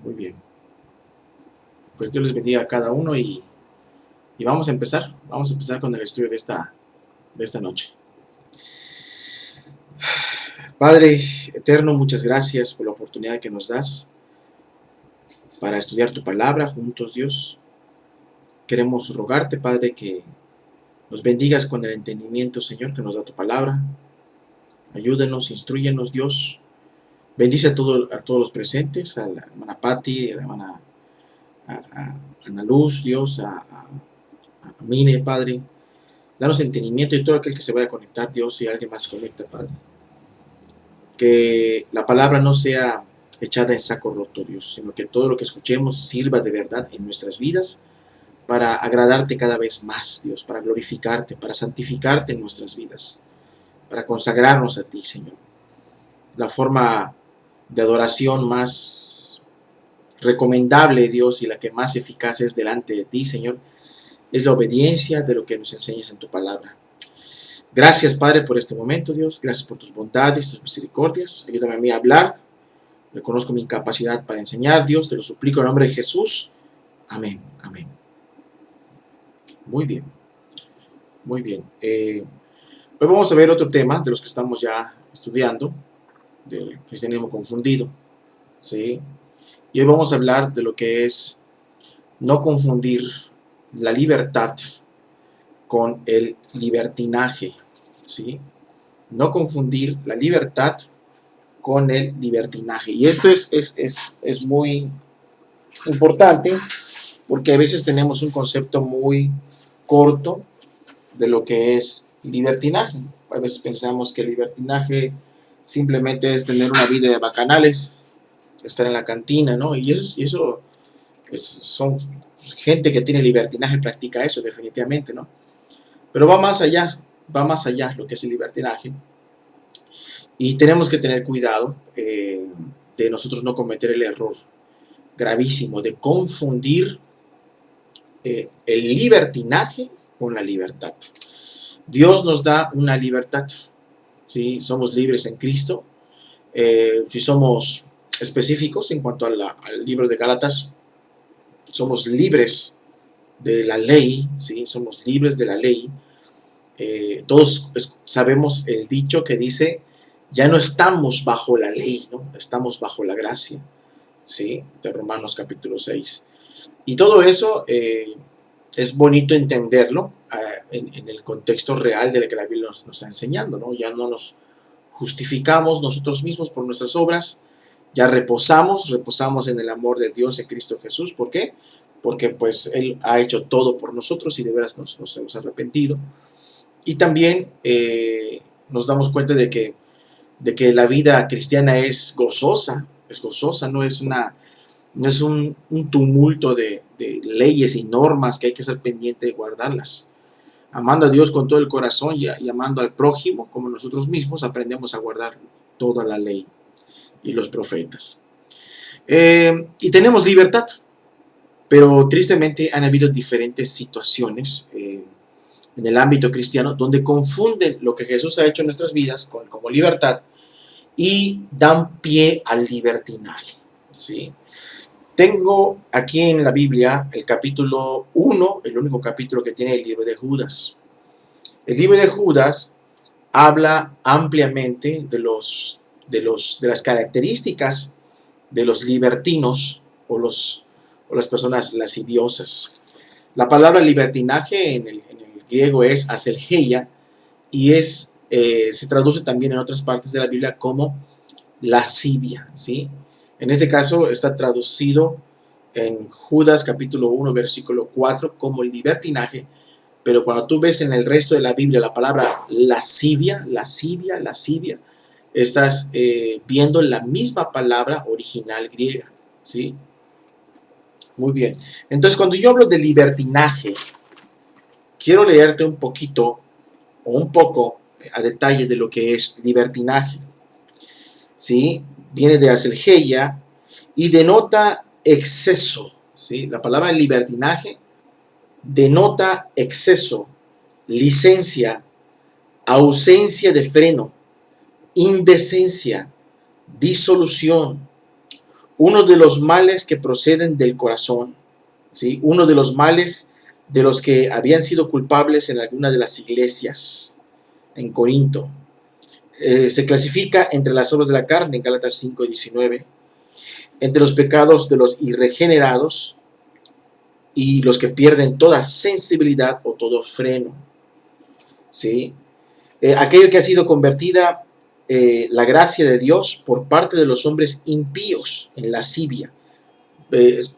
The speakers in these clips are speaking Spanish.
Muy bien. Pues Dios les bendiga a cada uno y vamos a empezar. Vamos a empezar con el estudio de esta noche. Padre eterno, muchas gracias por la oportunidad que nos das para estudiar tu palabra juntos, Dios. Queremos rogarte, Padre, que nos bendigas con el entendimiento, Señor, que nos da tu palabra. Ayúdenos, instrúyenos, Dios. Bendice a todos los presentes, a la hermana Patti, a la hermana Ana Luz, Dios, a Mine, Padre. Danos entendimiento y todo aquel que se vaya a conectar, Dios, y alguien más se conecta, Padre. Que la palabra no sea echada en saco roto, Dios, sino que todo lo que escuchemos sirva de verdad en nuestras vidas para agradarte cada vez más, Dios, para glorificarte, para santificarte en nuestras vidas, para consagrarnos a ti, Señor. La forma de adoración más recomendable, Dios, y la que más eficaz es delante de ti, Señor, es la obediencia de lo que nos enseñas en tu palabra. Gracias, Padre, por este momento, Dios. Gracias por tus bondades, tus misericordias. Ayúdame a mí a hablar. Reconozco mi incapacidad para enseñar, Dios. Te lo suplico en nombre de Jesús. Amén. Amén. Muy bien. Muy bien. Hoy vamos a ver otro tema de los que estamos ya estudiando, del cristianismo confundido. ¿Sí? Y hoy vamos a hablar de lo que es no confundir la libertad con el libertinaje, ¿sí? No confundir la libertad con el libertinaje. Y esto es muy importante porque a veces tenemos un concepto muy corto de lo que es libertinaje. A veces pensamos que el libertinaje simplemente es tener una vida de bacanales, estar en la cantina, ¿no? Y eso son gente que tiene libertinaje, practica eso definitivamente, ¿no? Pero va más allá lo que es el libertinaje. Y tenemos que tener cuidado de nosotros no cometer el error gravísimo de confundir el libertinaje con la libertad. Dios nos da una libertad, ¿sí? Somos libres en Cristo. Si somos específicos en cuanto al libro de Gálatas, somos libres de la ley, ¿sí? Somos libres de la ley. Todos sabemos el dicho que dice, ya no estamos bajo la ley, ¿no? Estamos bajo la gracia, ¿sí? De Romanos capítulo 6. Y todo eso es bonito entenderlo en el contexto real de lo que la Biblia nos está enseñando, ¿no? Ya no nos justificamos nosotros mismos por nuestras obras, ya reposamos en el amor de Dios en Cristo Jesús. ¿Por qué? Porque pues Él ha hecho todo por nosotros y de veras nos hemos arrepentido. Y también nos damos cuenta de que la vida cristiana es gozosa, no es un tumulto de leyes y normas que hay que estar pendiente de guardarlas. Amando a Dios con todo el corazón y amando al prójimo como nosotros mismos, aprendemos a guardar toda la ley y los profetas. Y tenemos libertad, pero tristemente han habido diferentes situaciones en el ámbito cristiano donde confunden lo que Jesús ha hecho en nuestras vidas como libertad y dan pie al libertinaje, ¿sí? Tengo aquí en la Biblia el capítulo 1, el único capítulo que tiene el libro de Judas. El libro de Judas habla ampliamente de las características de los libertinos o las personas lasciviosas. La palabra libertinaje en el griego es aselgeia y se traduce también en otras partes de la Biblia como lascivia, ¿sí? En este caso está traducido en Judas capítulo 1 versículo 4 como libertinaje, pero cuando tú ves en el resto de la Biblia la palabra lascivia, estás viendo la misma palabra original griega, ¿sí? Muy bien. Entonces, cuando yo hablo de libertinaje, quiero leerte un poquito o un poco a detalle de lo que es libertinaje, ¿sí? Viene de aselgeia y denota exceso, ¿sí? La palabra libertinaje denota exceso, licencia, ausencia de freno, indecencia, disolución, uno de los males que proceden del corazón, ¿sí? Uno de los males de los que habían sido culpables en alguna de las iglesias en Corinto. Se clasifica entre las obras de la carne, en Gálatas 5:19, entre los pecados de los irregenerados y los que pierden toda sensibilidad o todo freno, ¿sí? Aquello que ha sido convertida la gracia de Dios por parte de los hombres impíos en lascivia.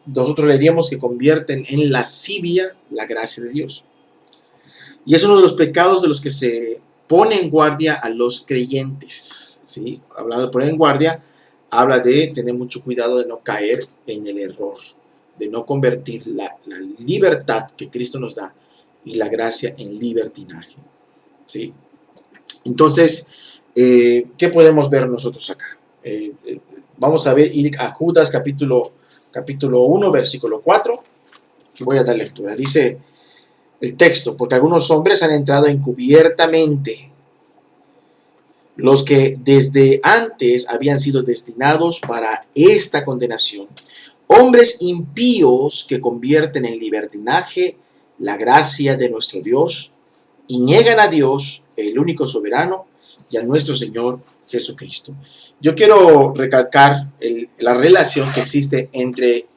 Nosotros leeríamos que convierten en lascivia la gracia de Dios. Y es uno de los pecados de los que se pone en guardia a los creyentes, ¿sí? Hablando de poner en guardia, habla de tener mucho cuidado de no caer en el error, de no convertir la libertad que Cristo nos da y la gracia en libertinaje, ¿sí? Entonces, ¿qué podemos ver nosotros acá? Vamos a ir a Judas capítulo 1, versículo 4. Voy a dar lectura. Dice el texto: porque algunos hombres han entrado encubiertamente, los que desde antes habían sido destinados para esta condenación, hombres impíos que convierten en libertinaje la gracia de nuestro Dios y niegan a Dios, el único soberano, y a nuestro Señor Jesucristo. Yo quiero recalcar la relación que existe entre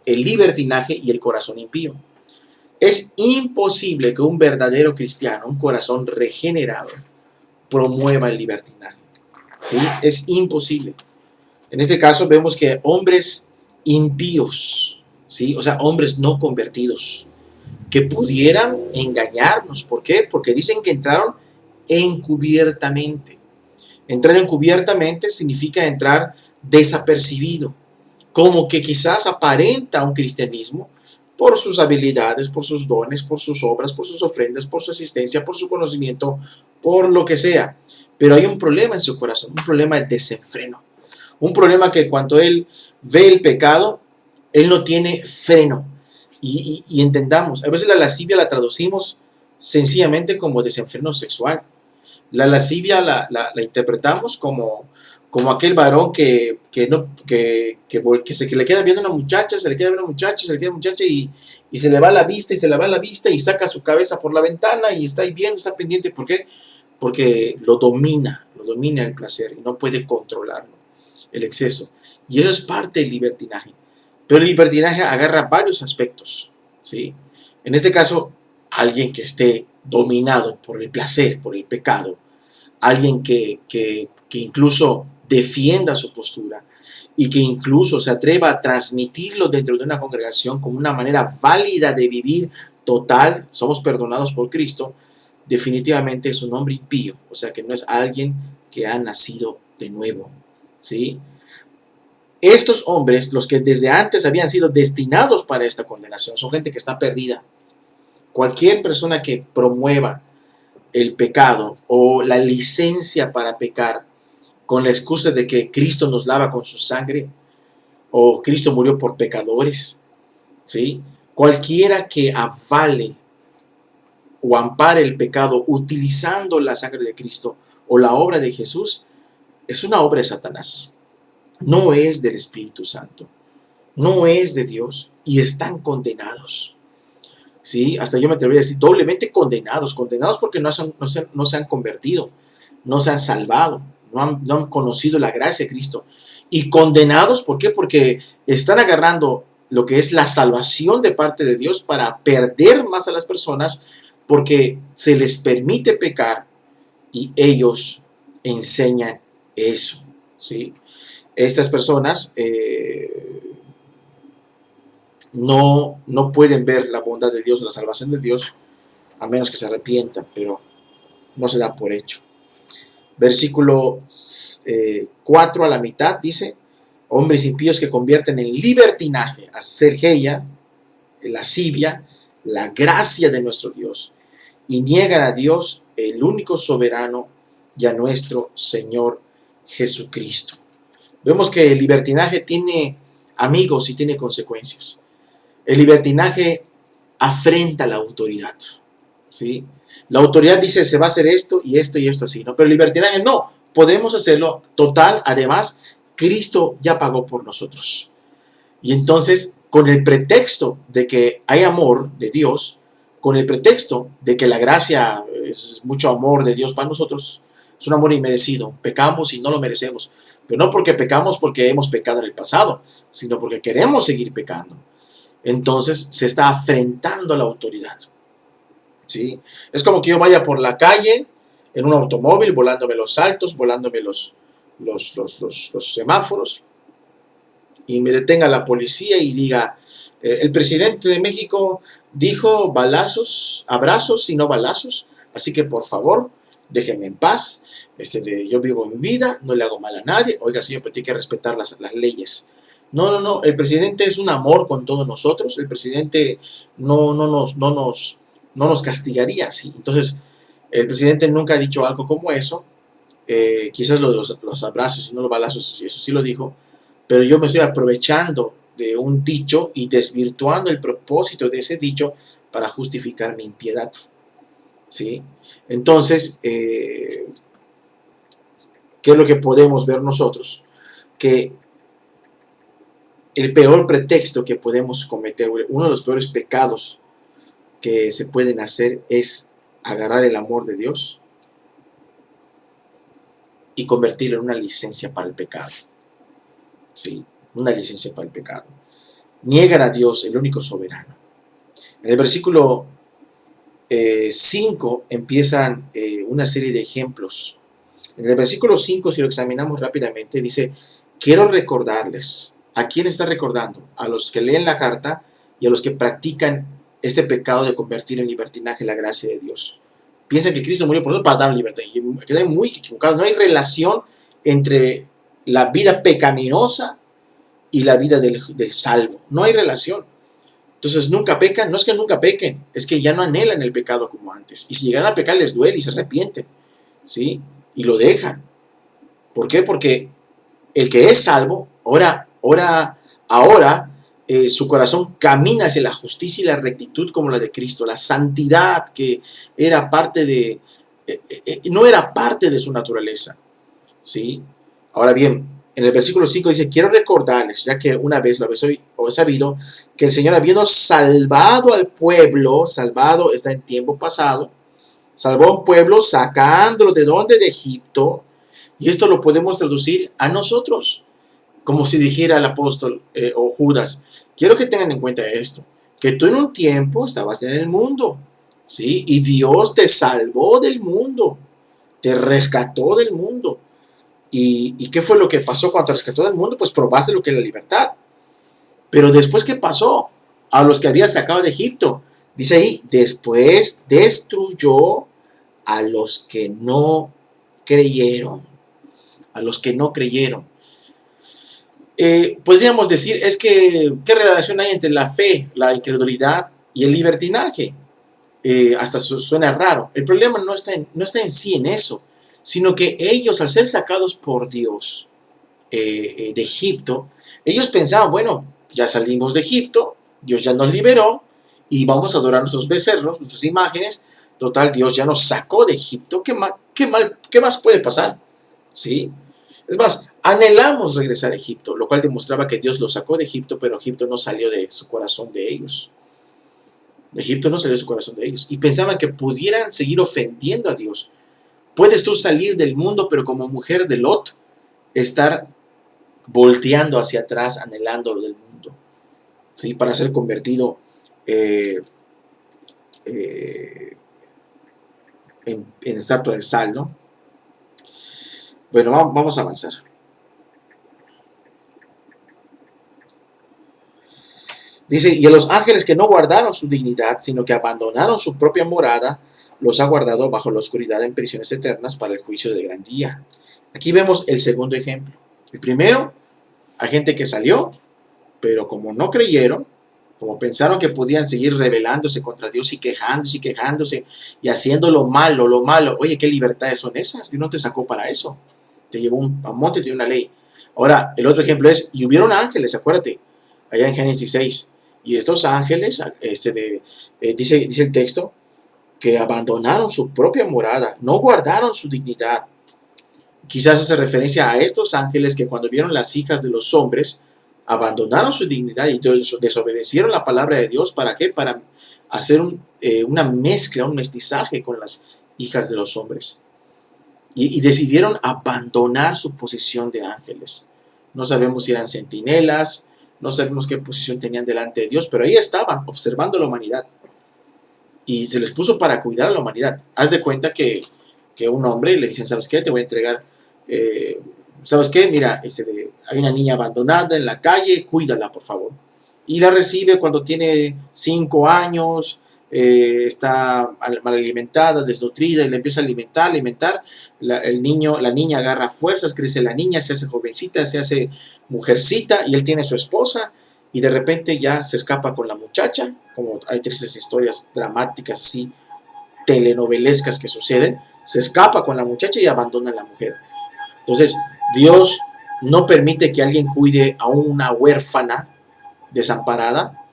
el libertinaje y el corazón impío. Es imposible que un verdadero cristiano, un corazón regenerado, promueva el libertinaje, ¿sí? Es imposible. En este caso vemos que hombres impíos, ¿sí? O sea, hombres no convertidos, que pudieran engañarnos. ¿Por qué? Porque dicen que entraron encubiertamente. Entrar encubiertamente significa entrar desapercibido, como que quizás aparenta un cristianismo por sus habilidades, por sus dones, por sus obras, por sus ofrendas, por su asistencia, por su conocimiento, por lo que sea. Pero hay un problema en su corazón, un problema de desenfreno. Un problema que cuando él ve el pecado, él no tiene freno. Y entendamos, a veces la lascivia la traducimos sencillamente como desenfreno sexual. La lascivia la interpretamos como aquel varón que le queda viendo a una muchacha, se le queda viendo a una muchacha y se le va la vista y saca su cabeza por la ventana y está ahí viendo, está pendiente. ¿Por qué? Porque lo domina el placer y no puede controlarlo, el exceso. Y eso es parte del libertinaje. Pero el libertinaje agarra varios aspectos, ¿sí? En este caso, alguien que esté dominado por el placer, por el pecado, alguien que incluso defienda su postura y que incluso se atreva a transmitirlo dentro de una congregación como una manera válida de vivir total, somos perdonados por Cristo, definitivamente es un hombre impío, o sea que no es alguien que ha nacido de nuevo, ¿sí? Estos hombres, los que desde antes habían sido destinados para esta condenación, son gente que está perdida. Cualquier persona que promueva el pecado o la licencia para pecar con la excusa de que Cristo nos lava con su sangre o Cristo murió por pecadores, ¿sí? Cualquiera que avale o ampare el pecado utilizando la sangre de Cristo o la obra de Jesús es una obra de Satanás. No es del Espíritu Santo, no es de Dios y están condenados. ¿Sí? Hasta yo me atrevería a decir doblemente condenados porque no se han convertido, no se han salvado, no han conocido la gracia de Cristo. Y condenados, ¿por qué? Porque están agarrando lo que es la salvación de parte de Dios para perder más a las personas porque se les permite pecar y ellos enseñan eso, ¿sí? Estas personas no pueden ver la bondad de Dios, la salvación de Dios, a menos que se arrepientan, pero no se da por hecho. Versículo 4 a la mitad dice: hombres impíos que convierten en libertinaje, a sergeia, lascivia, la gracia de nuestro Dios, y niegan a Dios, el único soberano, y a nuestro Señor Jesucristo. Vemos que el libertinaje tiene amigos y tiene consecuencias. El libertinaje afrenta a la autoridad, ¿sí? La autoridad dice, se va a hacer esto y esto y esto así, ¿no? Pero el libertinaje no, podemos hacerlo total, además, Cristo ya pagó por nosotros. Y entonces, con el pretexto de que hay amor de Dios, con el pretexto de que la gracia es mucho amor de Dios para nosotros, es un amor inmerecido, pecamos y no lo merecemos, pero no porque pecamos porque hemos pecado en el pasado, sino porque queremos seguir pecando. Entonces se está afrentando a la autoridad, ¿sí? Es como que yo vaya por la calle en un automóvil, volándome los saltos, volándome los semáforos, y me detenga la policía y diga, el presidente de México dijo balazos, abrazos y no balazos, así que por favor, déjenme en paz, yo vivo mi vida, no le hago mal a nadie, oiga señor, pero tiene que respetar las leyes. No, no, no, el presidente es un amor con todos nosotros, el presidente no nos castigaría así. Entonces, el presidente nunca ha dicho algo como eso, quizás los abrazos y no los balazos, eso sí lo dijo, pero yo me estoy aprovechando de un dicho y desvirtuando el propósito de ese dicho para justificar mi impiedad, ¿sí? Entonces, ¿qué es lo que podemos ver nosotros? Que el peor pretexto que podemos cometer, uno de los peores pecados que se pueden hacer es agarrar el amor de Dios y convertirlo en una licencia para el pecado. Sí, una licencia para el pecado. Niegan a Dios, el único soberano. En el versículo 5 empiezan una serie de ejemplos. En el versículo 5, si lo examinamos rápidamente, dice, quiero recordarles. ¿A quién está recordando? A los que leen la carta y a los que practican este pecado de convertir en libertinaje la gracia de Dios. Piensan que Cristo murió por nosotros para dar libertad. Y quedan muy equivocados. No hay relación entre la vida pecaminosa y la vida del salvo. No hay relación. Entonces nunca pecan. No es que nunca pequen, es que ya no anhelan el pecado como antes. Y si llegan a pecar les duele y se arrepienten, ¿sí? Y lo dejan. ¿Por qué? Porque el que es salvo, ahora su corazón camina hacia la justicia y la rectitud como la de Cristo, la santidad que era parte de, no era parte de su naturaleza, ¿sí? Ahora bien, en el versículo 5 dice, quiero recordarles, ya que una vez lo habéis sabido, que el Señor habiendo salvado al pueblo, salvado está en tiempo pasado, salvó a un pueblo sacándolo de donde, de Egipto, y esto lo podemos traducir a nosotros, como si dijera el apóstol o Judas, quiero que tengan en cuenta esto, que tú en un tiempo estabas en el mundo, ¿sí? Y Dios te salvó del mundo, te rescató del mundo. ¿Y qué fue lo que pasó cuando te rescató del mundo? Pues probaste lo que es la libertad. Pero después, ¿qué pasó? A los que había sacado de Egipto, dice ahí, después destruyó a los que no creyeron. A los que no creyeron. Podríamos decir, es que, ¿qué relación hay entre la fe, la incredulidad y el libertinaje? Hasta suena raro. El problema no está en sí en eso, sino que ellos, al ser sacados por Dios de Egipto, ellos pensaban, bueno, ya salimos de Egipto, Dios ya nos liberó y vamos a adorar nuestros becerros, nuestras imágenes. Total, Dios ya nos sacó de Egipto. ¿Qué más puede pasar? ¿Sí? Es más, anhelamos regresar a Egipto, lo cual demostraba que Dios los sacó de Egipto, pero Egipto no salió de su corazón de ellos. Egipto no salió de su corazón de ellos. Y pensaban que pudieran seguir ofendiendo a Dios. Puedes tú salir del mundo, pero como mujer de Lot, estar volteando hacia atrás, anhelando lo del mundo, ¿sí? Para ser convertido en estatua de sal, ¿no? Bueno, vamos a avanzar. Dice, y a los ángeles que no guardaron su dignidad, sino que abandonaron su propia morada, los ha guardado bajo la oscuridad en prisiones eternas para el juicio del gran día. Aquí vemos el segundo ejemplo. El primero, hay gente que salió, pero como no creyeron, como pensaron que podían seguir rebelándose contra Dios y quejándose y haciendo lo malo. Oye, ¿qué libertades son esas? Dios no te sacó para eso. Te llevó a un monte, te dio una ley. Ahora, el otro ejemplo es, y hubieron ángeles, acuérdate, allá en Génesis 6. Y estos ángeles, dice el texto, que abandonaron su propia morada, no guardaron su dignidad. Quizás hace referencia a estos ángeles que cuando vieron las hijas de los hombres, abandonaron su dignidad y desobedecieron la palabra de Dios. ¿Para qué? Para hacer una mezcla, un mestizaje con las hijas de los hombres. Y decidieron abandonar su posición de ángeles. No sabemos si eran centinelas, no sabemos qué posición tenían delante de Dios, pero ahí estaban, observando a la humanidad. Y se les puso para cuidar a la humanidad. Haz de cuenta que un hombre le dicen, ¿sabes qué? Te voy a entregar, ¿sabes qué? Mira, hay una niña abandonada en la calle, cuídala, por favor. Y la recibe cuando tiene 5 años, está mal alimentada, desnutrida, y le empieza a alimentar. La niña agarra fuerzas, crece la niña, se hace jovencita, se hace mujercita, y él tiene su esposa, y de repente ya se escapa con la muchacha, como hay tristes historias dramáticas así, telenovelescas que suceden, se escapa con la muchacha y abandona a la mujer. Entonces, Dios no permite que alguien cuide a una huérfana desamparada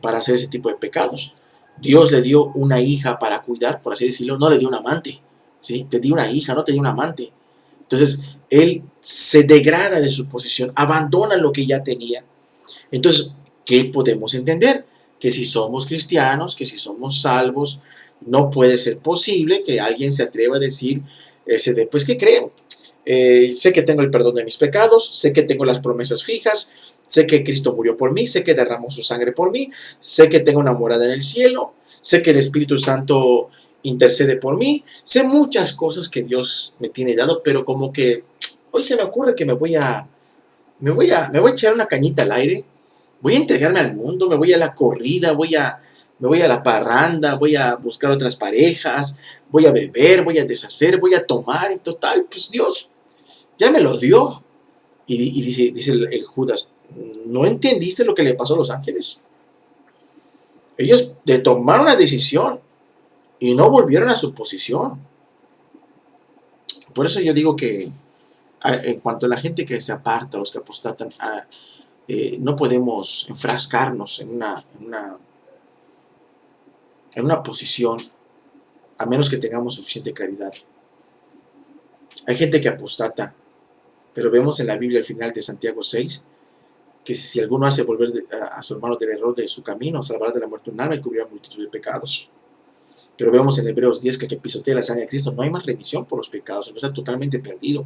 para hacer ese tipo de pecados. Dios le dio una hija para cuidar, por así decirlo, no le dio un amante, ¿sí? Te dio una hija, no te dio un amante. Entonces, él se degrada de su posición, abandona lo que ya tenía. Entonces, ¿qué podemos entender? Que si somos cristianos, que si somos salvos, no puede ser posible que alguien se atreva a decir, pues, ¿qué creo? Sé que tengo el perdón de mis pecados, sé que tengo las promesas fijas, sé que Cristo murió por mí, sé que derramó su sangre por mí, sé que tengo una morada en el cielo, sé que el Espíritu Santo intercede por mí, sé muchas cosas que Dios me tiene dado, pero como que hoy se me ocurre que me voy a echar una cañita al aire, voy a entregarme al mundo, me voy a la corrida, me voy a la parranda, voy a buscar otras parejas, voy a beber, voy a deshacer, voy a tomar, y total, pues Dios ya me lo dio. Y dice el Judas, ¿no entendiste lo que le pasó a los ángeles? Ellos tomaron una decisión y no volvieron a su posición. Por eso yo digo que en cuanto a la gente que se aparta, los que apostatan, no podemos enfrascarnos en una posición a menos que tengamos suficiente claridad. Hay gente que apostata, pero vemos en la Biblia al final de Santiago 6 que si alguno hace volver a su hermano del error de su camino, salvará de la muerte un alma y cubrirá multitud de pecados. Pero vemos en Hebreos 10 que pisotea la sangre de Cristo, no hay más remisión por los pecados, está totalmente perdido.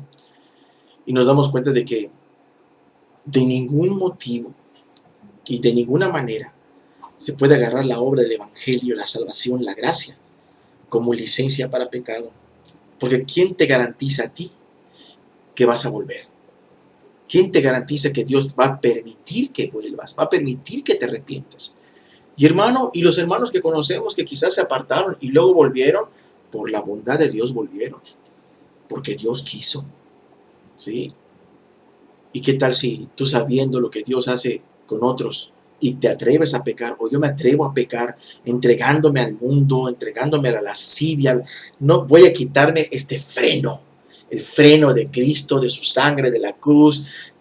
Y nos damos cuenta de que de ningún motivo y de ninguna manera se puede agarrar la obra del Evangelio, la salvación, la gracia, como licencia para pecado. Porque ¿quién te garantiza a ti que vas a volver? ¿Quién te garantiza que Dios va a permitir que vuelvas? Va a permitir que te arrepientas. Y los hermanos que conocemos que quizás se apartaron y luego volvieron, por la bondad de Dios volvieron. Porque Dios quiso. ¿Sí? ¿Y qué tal si tú, sabiendo lo que Dios hace con otros y te atreves a pecar, o yo me atrevo a pecar entregándome al mundo, entregándome a la lascivia? No voy a quitarme este freno, el freno de Cristo, de su sangre, de la cruz,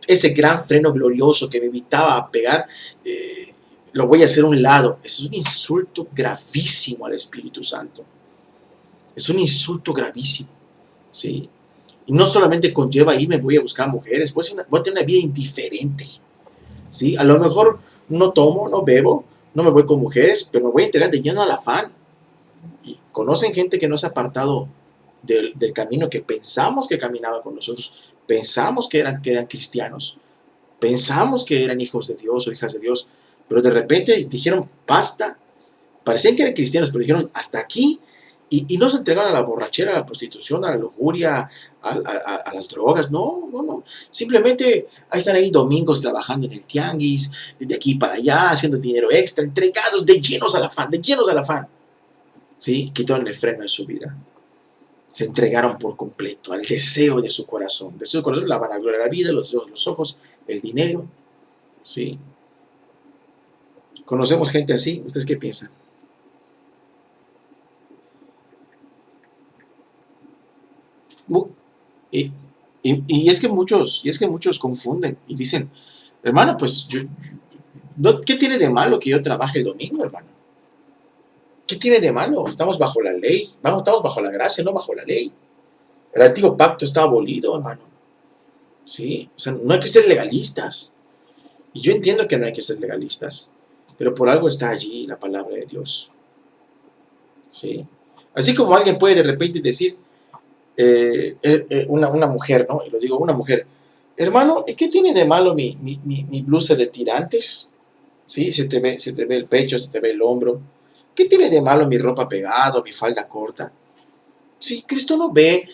ese gran freno glorioso que me invitaba a pegar, lo voy a hacer a un lado. Eso es un insulto gravísimo al Espíritu Santo. Es un insulto gravísimo, ¿sí? Y no solamente conlleva ahí me voy a buscar mujeres, voy a tener una vida indiferente, ¿sí? A lo mejor no tomo, no bebo, no me voy con mujeres, pero me voy a entregar de lleno al afán. Y conocen gente que no se ha apartado del camino que pensamos que caminaba con nosotros, pensamos que eran cristianos, pensamos que eran hijos de Dios o hijas de Dios, pero de repente dijeron basta, parecían que eran cristianos, pero dijeron hasta aquí. Y no se entregaron a la borrachera, a la prostitución, a la lujuria, a las drogas, no. Simplemente están ahí domingos trabajando en el tianguis, de aquí para allá, haciendo dinero extra, entregados de llenos al afán. ¿Sí? Quitaron el freno de su vida. Se entregaron por completo al deseo de su corazón. De su corazón, la vanagloria de la vida, los ojos, el dinero. ¿Sí? ¿Conocemos gente así? ¿Ustedes qué piensan? Y es que muchos confunden y dicen, hermano, pues ¿qué tiene de malo que yo trabaje el domingo, hermano? ¿Qué tiene de malo? Estamos bajo la ley, estamos bajo la gracia, no bajo la ley. El antiguo pacto está abolido, hermano. ¿Sí? O sea, no hay que ser legalistas. Y yo entiendo que no hay que ser legalistas, pero por algo está allí la palabra de Dios. ¿Sí? Así como alguien puede de repente decir, una mujer, ¿no? Y lo digo, una mujer, hermano, ¿y qué tiene de malo mi blusa de tirantes? ¿Sí? Se te ve el pecho, se te ve el hombro. ¿Qué tiene de malo mi ropa pegada, mi falda corta? Sí, Cristo no ve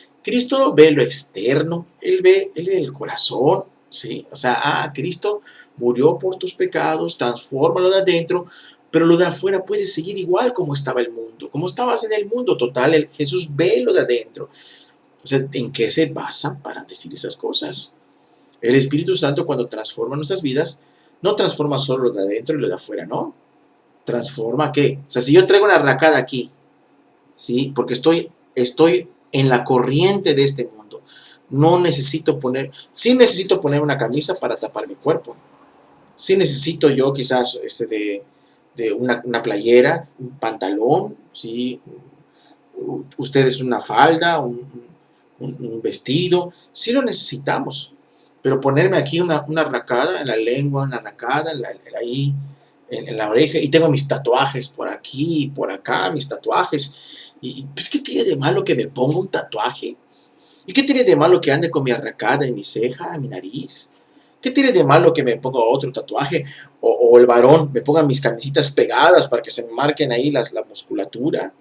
lo externo, Él ve el corazón, ¿sí? O sea, Cristo murió por tus pecados, transfórmalo de adentro, pero lo de afuera puede seguir igual como estaba el mundo, como estabas en el mundo, total, Jesús ve lo de adentro. O sea, ¿en qué se basa para decir esas cosas? El Espíritu Santo, cuando transforma nuestras vidas, no transforma solo lo de adentro y lo de afuera, no. ¿Transforma qué? O sea, si yo traigo una racada aquí, ¿sí? Porque estoy en la corriente de este mundo. No necesito sí necesito poner una camisa para tapar mi cuerpo. Sí necesito yo quizás de una playera, un pantalón, ¿sí? Ustedes una falda, un vestido, sí lo necesitamos. Pero ponerme aquí una arracada en la lengua, una arracada ahí, en la oreja, y tengo mis tatuajes por aquí y por acá, mis tatuajes. Y pues, ¿qué tiene de malo que me ponga un tatuaje? ¿Y qué tiene de malo que ande con mi arracada en mi ceja, en mi nariz? ¿Qué tiene de malo que me ponga otro tatuaje? O el varón me ponga mis camisitas pegadas para que se me marquen ahí la musculatura.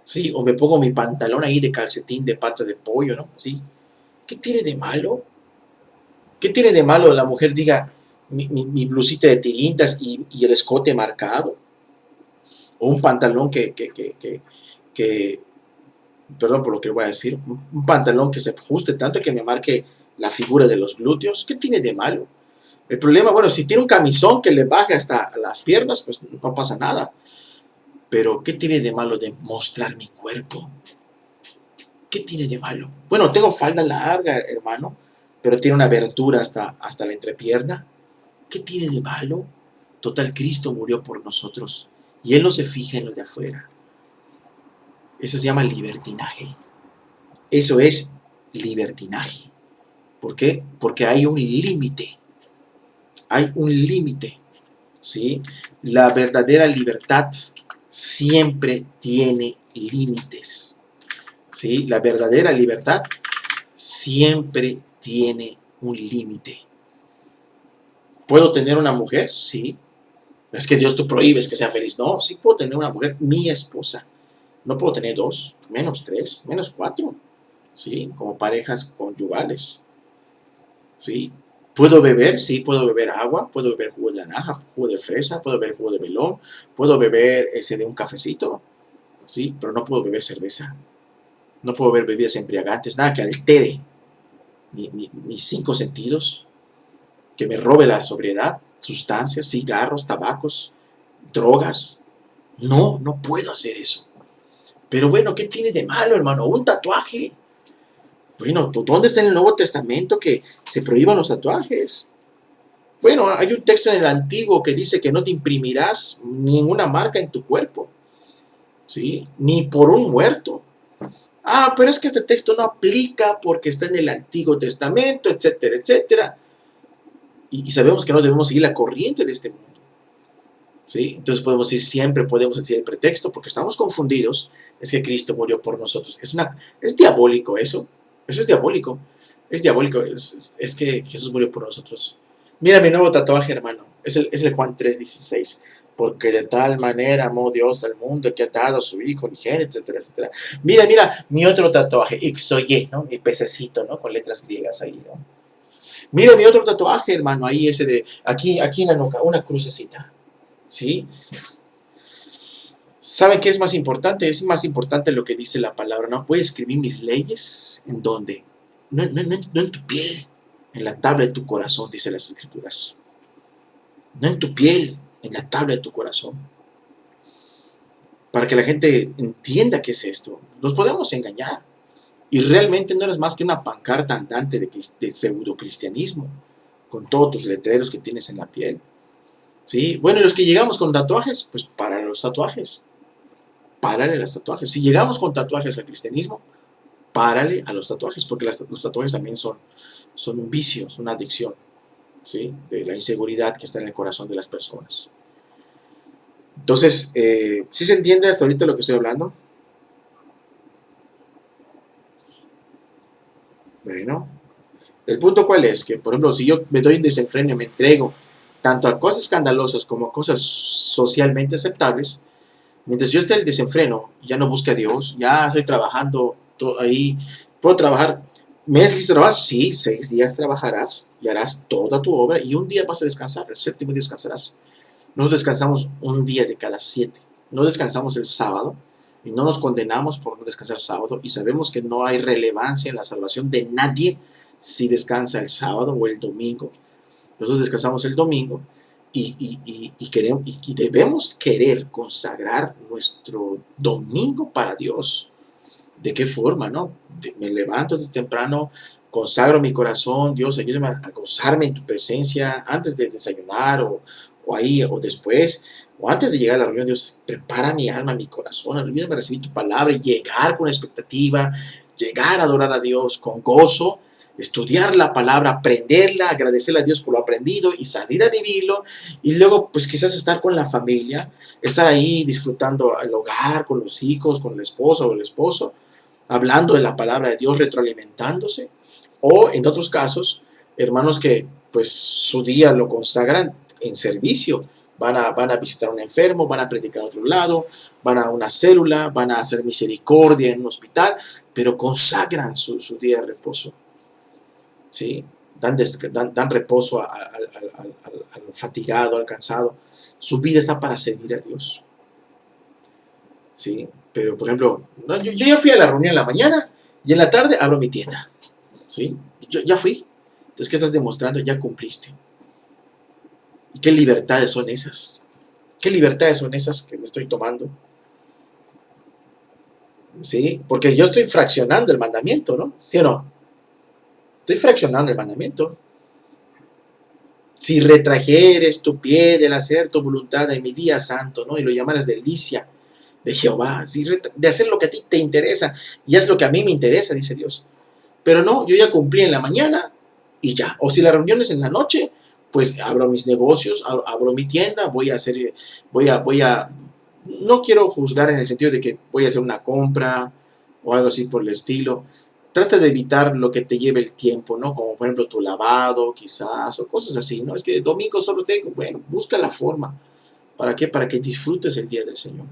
¿Sí? O me pongo mi pantalón ahí de calcetín de pata de pollo, ¿no? ¿Sí? ¿Qué tiene de malo? ¿Qué tiene de malo la mujer diga mi blusita de tiritas y el escote marcado? O un pantalón que, perdón por lo que voy a decir, un pantalón que se ajuste tanto que me marque la figura de los glúteos. ¿Qué tiene de malo? El problema, bueno, si tiene un camisón que le baje hasta las piernas, pues no pasa nada. Pero, ¿qué tiene de malo de mostrar mi cuerpo? ¿Qué tiene de malo? Bueno, tengo falda larga, hermano, pero tiene una abertura hasta la entrepierna. ¿Qué tiene de malo? Total, Cristo murió por nosotros y Él no se fija en lo de afuera. Eso se llama libertinaje. Eso es libertinaje. ¿Por qué? Porque hay un límite. Hay un límite. ¿Sí? La verdadera libertad siempre tiene límites. ¿Sí? La verdadera libertad siempre tiene un límite. ¿Puedo tener una mujer? Sí. Es que Dios tú prohíbes que sea feliz. No, sí puedo tener una mujer, mi esposa. No puedo tener dos, menos tres, menos cuatro. ¿Sí? Como parejas conyugales. ¿Sí? ¿Puedo beber? Sí, puedo beber agua, puedo beber jugo de naranja, jugo de fresa, puedo beber jugo de melón, puedo beber de un cafecito, ¿sí? Pero no puedo beber cerveza. No puedo beber bebidas embriagantes, nada que altere mis cinco sentidos, que me robe la sobriedad, sustancias, cigarros, tabacos, drogas. No, no puedo hacer eso. Pero bueno, ¿qué tiene de malo, hermano? Un tatuaje. Bueno, ¿dónde está en el Nuevo Testamento que se prohíban los tatuajes? Bueno, hay un texto en el Antiguo que dice que no te imprimirás ninguna marca en tu cuerpo, ¿sí? Ni por un muerto. Pero es que este texto no aplica porque está en el Antiguo Testamento, etcétera, etcétera. Y sabemos que no debemos seguir la corriente de este mundo, ¿sí? Entonces siempre podemos decir el pretexto, porque estamos confundidos, es que Cristo murió por nosotros. Es diabólico eso. Eso es diabólico. Es diabólico. Es que Jesús murió por nosotros. Mira mi nuevo tatuaje, hermano. Es el Juan 3:16. Porque de tal manera amó Dios al mundo que ha dado a su Hijo, etcétera, etcétera. Mira mi otro tatuaje, Ixoye, ¿no? Mi pececito, ¿no? Con letras griegas ahí, ¿no? Mira mi otro tatuaje, hermano, ahí aquí en la nuca, una crucecita, ¿sí? ¿Saben qué es más importante? Es más importante lo que dice la palabra, ¿no? Voy a escribir mis leyes, ¿en dónde? No en tu piel, en la tabla de tu corazón, dice las Escrituras. No en tu piel, en la tabla de tu corazón. Para que la gente entienda qué es esto. Nos podemos engañar. Y realmente no eres más que una pancarta andante de pseudo cristianismo, con todos tus letreros que tienes en la piel. ¿Sí? Bueno, y los que llegamos con tatuajes, pues párale los tatuajes. Párale los tatuajes. Si llegamos con tatuajes al cristianismo, párale a los tatuajes, porque los tatuajes también son un vicio, son una adicción, ¿sí? De la inseguridad que está en el corazón de las personas. Entonces, ¿sí se entiende hasta ahorita lo que estoy hablando? Bueno, el punto cuál es, que por ejemplo, si yo me doy un desenfreno y me entrego tanto a cosas escandalosas como a cosas socialmente aceptables, mientras yo esté en el desenfreno, ya no busque a Dios, ya estoy trabajando ahí, puedo trabajar. ¿Me es listo trabajar? Sí, 6 días trabajarás y harás toda tu obra y un día vas a descansar, el séptimo día descansarás. Nosotros descansamos un día de cada 7. No descansamos el sábado y no nos condenamos por no descansar sábado y sabemos que no hay relevancia en la salvación de nadie si descansa el sábado o el domingo. Nosotros descansamos el domingo y debemos querer consagrar nuestro domingo para Dios. ¿De qué forma, no? Me levanto desde temprano, consagro mi corazón, Dios, ayúdame a gozarme en tu presencia antes de desayunar o ahí o después, o antes de llegar a la reunión. Dios, prepara mi alma, mi corazón, ayúdame a recibir tu palabra y llegar con expectativa, llegar a adorar a Dios con gozo, estudiar la palabra, aprenderla, agradecerle a Dios por lo aprendido y salir a vivirlo, y luego pues quizás estar con la familia, estar ahí disfrutando el hogar, con los hijos, con la esposa o el esposo, hablando de la palabra de Dios, retroalimentándose, o en otros casos, hermanos que pues su día lo consagran en servicio, van a visitar a un enfermo, van a predicar a otro lado, van a una célula, van a hacer misericordia en un hospital, pero consagran su día de reposo, ¿sí? Dan reposo al fatigado, al cansado. Su vida está para servir a Dios, ¿sí? Pero, por ejemplo, no, yo ya fui a la reunión en la mañana y en la tarde abro mi tienda, ¿sí? Yo ya fui. Entonces, ¿qué estás demostrando? Ya cumpliste. ¿Y qué libertades son esas? ¿Qué libertades son esas que me estoy tomando? ¿Sí? Porque yo estoy fraccionando el mandamiento, ¿no? ¿Sí o no? Estoy fraccionando el mandamiento. Si retrajeres tu pie del hacer tu voluntad en mi día santo, ¿no? Y lo llamaras delicia de Jehová, de hacer lo que a ti te interesa, y haz lo que a mí me interesa, dice Dios. Pero no, yo ya cumplí en la mañana y ya. O si la reunión es en la noche, pues abro mis negocios, abro mi tienda, no quiero juzgar en el sentido de que voy a hacer una compra o algo así por el estilo. Trata de evitar lo que te lleve el tiempo, ¿no? Como por ejemplo tu lavado, quizás, o cosas así, ¿no? Es que el domingo solo tengo, bueno, busca la forma. ¿Para qué? Para que disfrutes el día del Señor.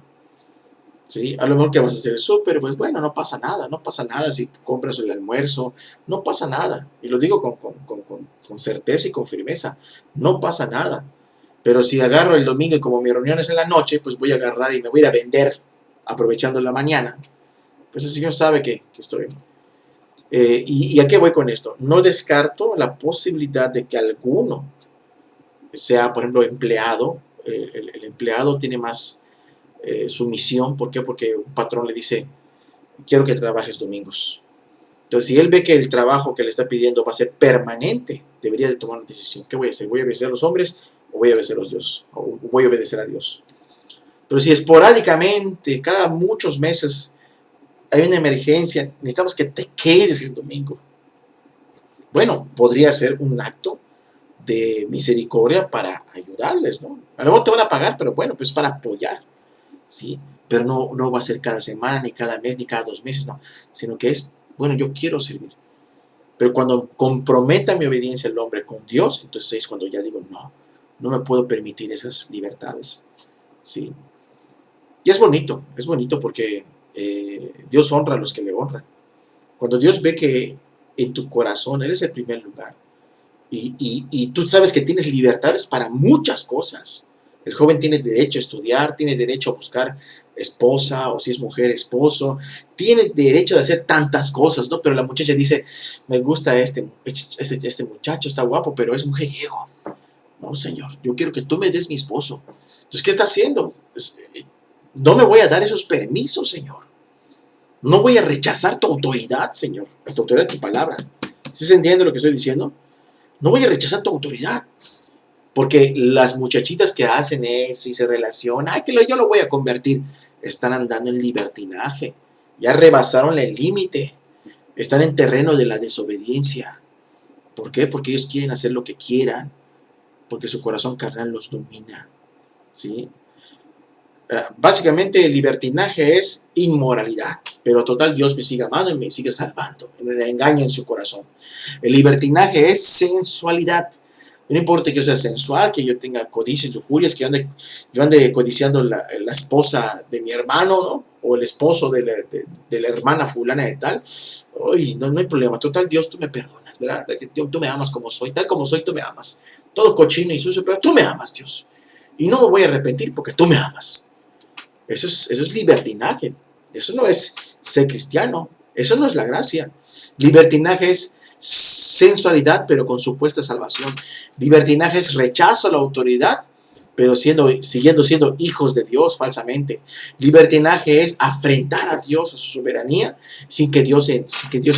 ¿Sí? A lo mejor que vas a hacer el súper, pues bueno, no pasa nada si compras el almuerzo, no pasa nada. Y lo digo con certeza y con firmeza, no pasa nada. Pero si agarro el domingo y como mi reunión es en la noche, pues voy a agarrar y me voy a ir a vender aprovechando la mañana. Pues el Señor sabe que estoy. ¿Y a qué voy con esto? No descarto la posibilidad de que alguno sea, por ejemplo, empleado. El empleado tiene más sumisión. ¿Por qué? Porque un patrón le dice, quiero que trabajes domingos. Entonces, si él ve que el trabajo que le está pidiendo va a ser permanente, debería de tomar una decisión. ¿Qué voy a hacer? ¿Voy a obedecer a los hombres o voy a obedecer a Dios? ¿O voy a obedecer a Dios? Pero si esporádicamente, cada muchos meses, hay una emergencia, necesitamos que te quedes el domingo. Bueno, podría ser un acto de misericordia para ayudarles, ¿no? A lo mejor te van a pagar, pero bueno, pues para apoyar, ¿sí? Pero no va a ser cada semana, ni cada mes, ni cada 2 meses, no. Sino que es, bueno, yo quiero servir. Pero cuando comprometa mi obediencia el hombre con Dios, entonces es cuando ya digo, no me puedo permitir esas libertades, ¿sí? Y es bonito porque Dios honra a los que le honran. Cuando Dios ve que en tu corazón Él es el primer lugar y tú sabes que tienes libertades para muchas cosas. El joven tiene derecho a estudiar, tiene derecho a buscar esposa, o si es mujer, esposo, tiene derecho de hacer tantas cosas, ¿no? Pero la muchacha dice, me gusta este muchacho, está guapo, pero es mujeriego. No, Señor, yo quiero que tú me des mi esposo. Entonces, ¿qué está haciendo? No me voy a dar esos permisos, Señor. No voy a rechazar tu autoridad, Señor. Tu autoridad es tu palabra. ¿Sí se entiende lo que estoy diciendo? No voy a rechazar tu autoridad. Porque las muchachitas que hacen eso y se relacionan, yo lo voy a convertir, están andando en libertinaje. Ya rebasaron el límite. Están en terreno de la desobediencia. ¿Por qué? Porque ellos quieren hacer lo que quieran, porque su corazón carnal los domina, ¿sí? Básicamente el libertinaje es inmoralidad, pero total Dios me sigue amando y me sigue salvando, el engaño en su corazón. El libertinaje es sensualidad. No importa que yo sea sensual, que yo tenga codicias, lujurias, que yo ande codiciando la esposa de mi hermano, ¿no? O el esposo de la hermana fulana de tal. Uy, no, no hay problema. Total, Dios, tú me perdonas, ¿verdad? Tú me amas como soy. Tal como soy, tú me amas. Todo cochino y sucio, pero tú me amas, Dios. Y no me voy a arrepentir porque tú me amas. Eso es libertinaje. Eso no es ser cristiano. Eso no es la gracia. Libertinaje es sensualidad, pero con supuesta salvación. Libertinaje es rechazo a la autoridad, pero siguiendo siendo hijos de Dios falsamente. Libertinaje es afrentar a Dios, a su soberanía, sin que Dios se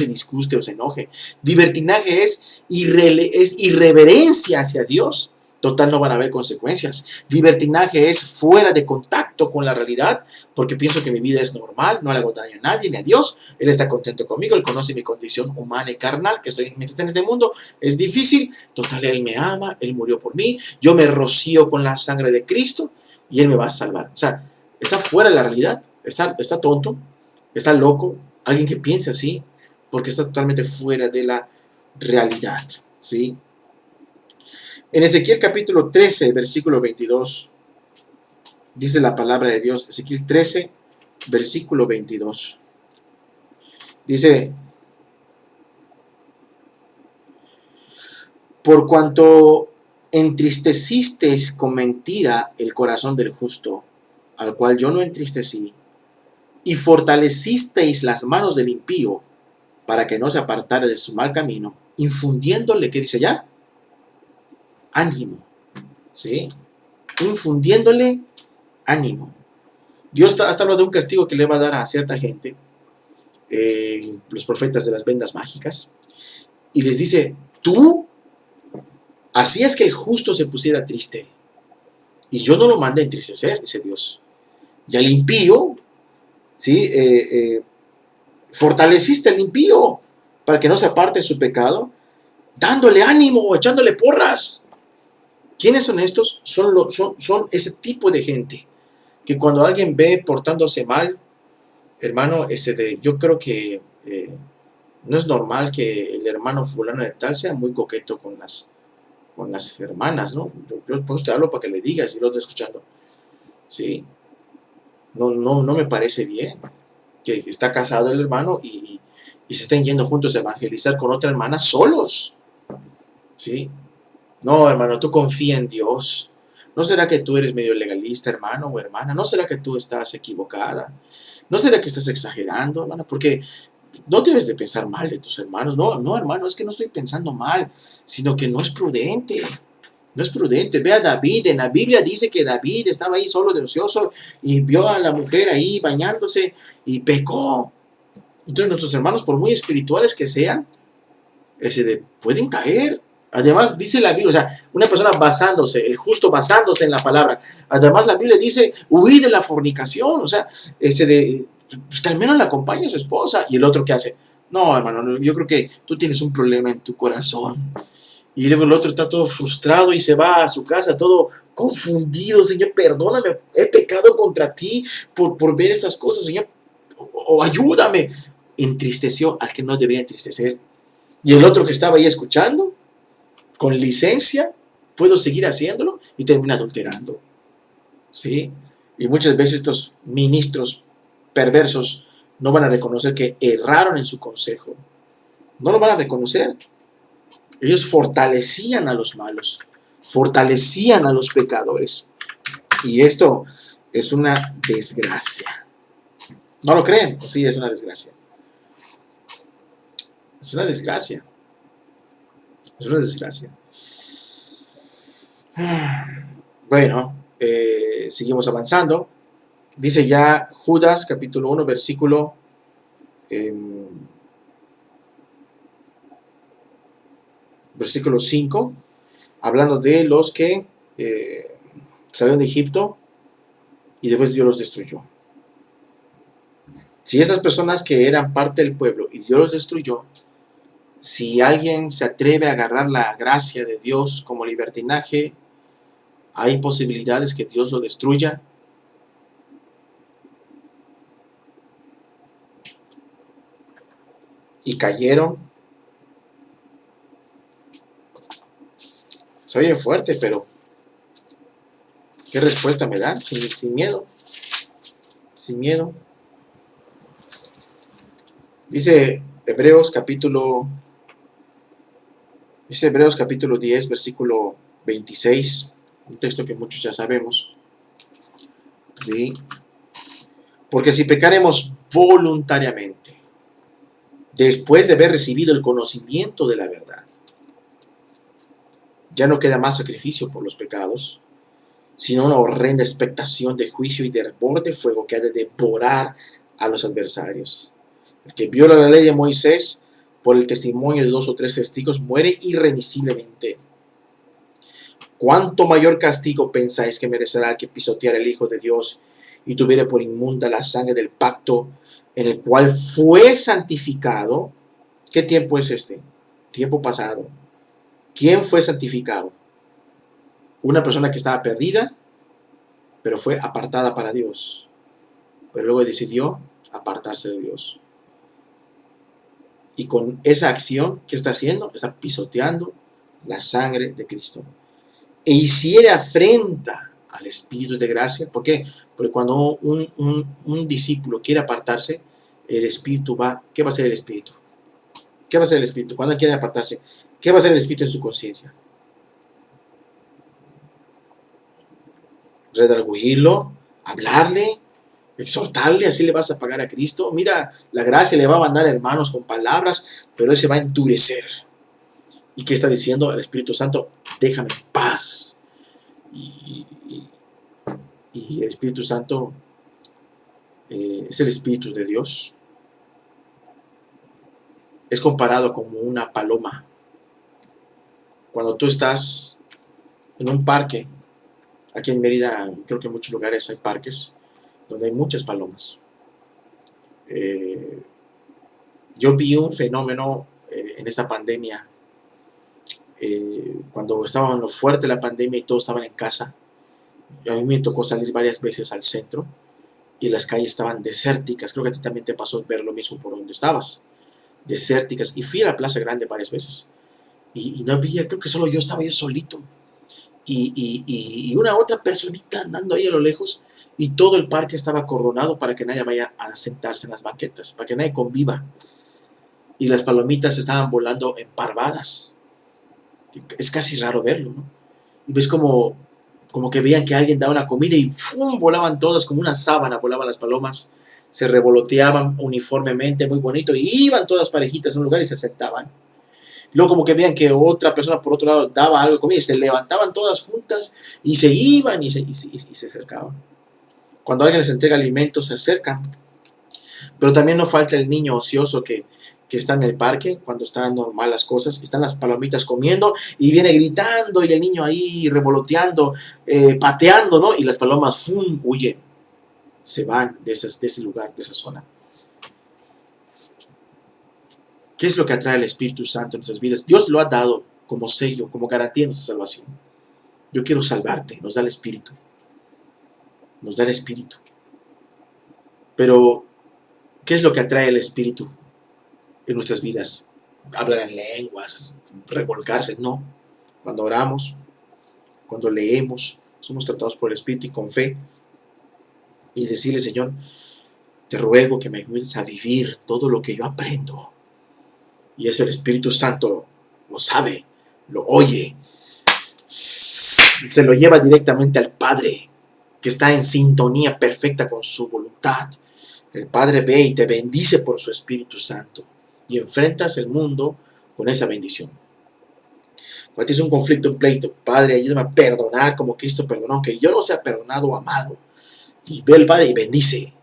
disguste o se enoje. Libertinaje es irreverencia hacia Dios. Total, no van a haber consecuencias. Libertinaje es fuera de contacto con la realidad, porque pienso que mi vida es normal, no le hago daño a nadie ni a Dios. Él está contento conmigo, Él conoce mi condición humana y carnal, que estoy mientras en este mundo es difícil. Total, Él me ama, Él murió por mí, yo me rocío con la sangre de Cristo y Él me va a salvar. O sea, está fuera de la realidad, está tonto, está loco, alguien que piense así, porque está totalmente fuera de la realidad, ¿sí? En Ezequiel capítulo 13, versículo 22, dice la palabra de Dios, Ezequiel 13, versículo 22. Dice, por cuanto entristecisteis con mentira el corazón del justo, al cual yo no entristecí, y fortalecisteis las manos del impío, para que no se apartara de su mal camino, infundiéndole, ¿qué dice ya? Ánimo, ¿sí? Infundiéndole ánimo. Dios hasta habla de un castigo que le va a dar a cierta gente, los profetas de las vendas mágicas, y les dice, tú hacías que el justo se pusiera triste, y yo no lo mandé a entristecer, dice Dios. Y al impío, ¿sí? Fortaleciste al impío para que no se aparte de su pecado, dándole ánimo, echándole porras. ¿Quiénes son estos? Son ese tipo de gente que cuando alguien ve portándose mal, hermano, yo creo que no es normal que el hermano fulano de tal sea muy coqueto con las hermanas, ¿no? Yo por usted hablo para que le digas y lo estoy escuchando. ¿Sí? No me parece bien que está casado el hermano y se estén yendo juntos a evangelizar con otra hermana solos. ¿Sí? No, hermano, tú confía en Dios. ¿No será que tú eres medio legalista, hermano o hermana? ¿No será que tú estás equivocada? ¿No será que estás exagerando, hermano? Porque no debes de pensar mal de tus hermanos. No, hermano, es que no estoy pensando mal, sino que no es prudente. No es prudente. Ve a David. En la Biblia dice que David estaba ahí solo de ocioso y vio a la mujer ahí bañándose y pecó. Entonces nuestros hermanos, por muy espirituales que sean, pueden caer. Además, dice la Biblia, o sea, una persona el justo basándose en la palabra. Además, la Biblia dice, huir de la fornicación, o sea, pues que al menos la acompañe a su esposa. Y el otro, ¿qué hace? No, hermano, yo creo que tú tienes un problema en tu corazón. Y luego el otro está todo frustrado y se va a su casa todo confundido. Señor, perdóname, he pecado contra ti por ver estas cosas, Señor, o ayúdame. Entristeció al que no debería entristecer. Y el otro que estaba ahí escuchando, con licencia, puedo seguir haciéndolo y termina adulterando. ¿Sí? Y muchas veces estos ministros perversos no van a reconocer que erraron en su consejo. No lo van a reconocer. Ellos fortalecían a los malos, fortalecían a los pecadores. Y esto es una desgracia. ¿No lo creen? Pues sí, es una desgracia. Es una desgracia. Es una desgracia. Bueno, seguimos avanzando. Dice ya Judas, capítulo 1, versículo 5, hablando de los que salieron de Egipto y después Dios los destruyó. Si esas personas que eran parte del pueblo y Dios los destruyó, si alguien se atreve a agarrar la gracia de Dios como libertinaje, hay posibilidades que Dios lo destruya. Y cayeron. Se oye fuerte, pero ¿qué respuesta me dan? Sin miedo. Sin miedo. Dice Hebreos capítulo 10, versículo 26, un texto que muchos ya sabemos. ¿Sí? Porque si pecaremos voluntariamente, después de haber recibido el conocimiento de la verdad, ya no queda más sacrificio por los pecados, sino una horrenda expectación de juicio y de hervor de fuego que ha de devorar a los adversarios. El que viola la ley de Moisés por el testimonio de 2 o 3 testigos muere irremisiblemente. ¿Cuánto mayor castigo pensáis que merecerá el que pisoteara el Hijo de Dios y tuviera por inmunda la sangre del pacto en el cual fue santificado? ¿Qué tiempo es este? Tiempo pasado. ¿Quién fue santificado? Una persona que estaba perdida, pero fue apartada para Dios. Pero luego decidió apartarse de Dios. Y con esa acción, ¿qué está haciendo? Está pisoteando la sangre de Cristo. E hiciere afrenta al Espíritu de gracia. ¿Por qué? Porque cuando un discípulo quiere apartarse, el Espíritu va. ¿Qué va a hacer el Espíritu? ¿Qué va a hacer el Espíritu? Cuando él quiere apartarse, ¿qué va a hacer el Espíritu en su conciencia? Redarguirlo, hablarle, exhortarle, así le vas a pagar a Cristo. Mira, la gracia le va a mandar hermanos con palabras, pero él se va a endurecer. ¿Y qué está diciendo el Espíritu Santo? Déjame en paz. Y el Espíritu Santo es el Espíritu de Dios. Es comparado como una paloma. Cuando tú estás en un parque, aquí en Mérida, creo que en muchos lugares hay parques donde hay muchas palomas. Yo vi un fenómeno en esta pandemia. Cuando estaba en lo fuerte de la pandemia y todos estaban en casa, a mí me tocó salir varias veces al centro y las calles estaban desérticas. Creo que a ti también te pasó ver lo mismo por donde estabas, desérticas. Y fui a la Plaza Grande varias veces y no había, creo que solo yo estaba ahí solito y una otra personita andando ahí a lo lejos, y todo el parque estaba acordonado para que nadie vaya a sentarse en las banquetas, para que nadie conviva. Y las palomitas estaban volando en parvadas. Es casi raro verlo, ¿no? Y ves como que veían que alguien daba una comida y ¡fum! Volaban todas como una sábana, volaban las palomas, se revoloteaban uniformemente, muy bonito, y iban todas parejitas en un lugar y se sentaban. Luego como que veían que otra persona por otro lado daba algo de comida y se levantaban todas juntas y se iban y se acercaban. Cuando alguien les entrega alimentos se acercan. Pero también no falta el niño ocioso que está en el parque, cuando están normal las cosas, están las palomitas comiendo y viene gritando y el niño ahí revoloteando, pateando, ¿no? Y las palomas ¡fum! Huyen, se van de ese lugar, de esa zona. ¿Qué es lo que atrae el Espíritu Santo en nuestras vidas? Dios lo ha dado como sello, como garantía de nuestra salvación. Yo quiero salvarte, nos da el Espíritu. Nos da el Espíritu. Pero, ¿qué es lo que atrae el Espíritu en nuestras vidas? Hablar en lenguas, revolcarse, no. Cuando oramos, cuando leemos, somos tratados por el Espíritu y con fe. Y decirle, Señor, te ruego que me ayudes a vivir todo lo que yo aprendo. Y eso el Espíritu Santo lo sabe, lo oye, se lo lleva directamente al Padre, que está en sintonía perfecta con su voluntad. El Padre ve y te bendice por su Espíritu Santo y enfrentas el mundo con esa bendición. Cuando tienes un conflicto, un pleito, Padre, ayúdame a perdonar como Cristo perdonó, aunque yo no sea perdonado o amado. Y ve al Padre y bendice.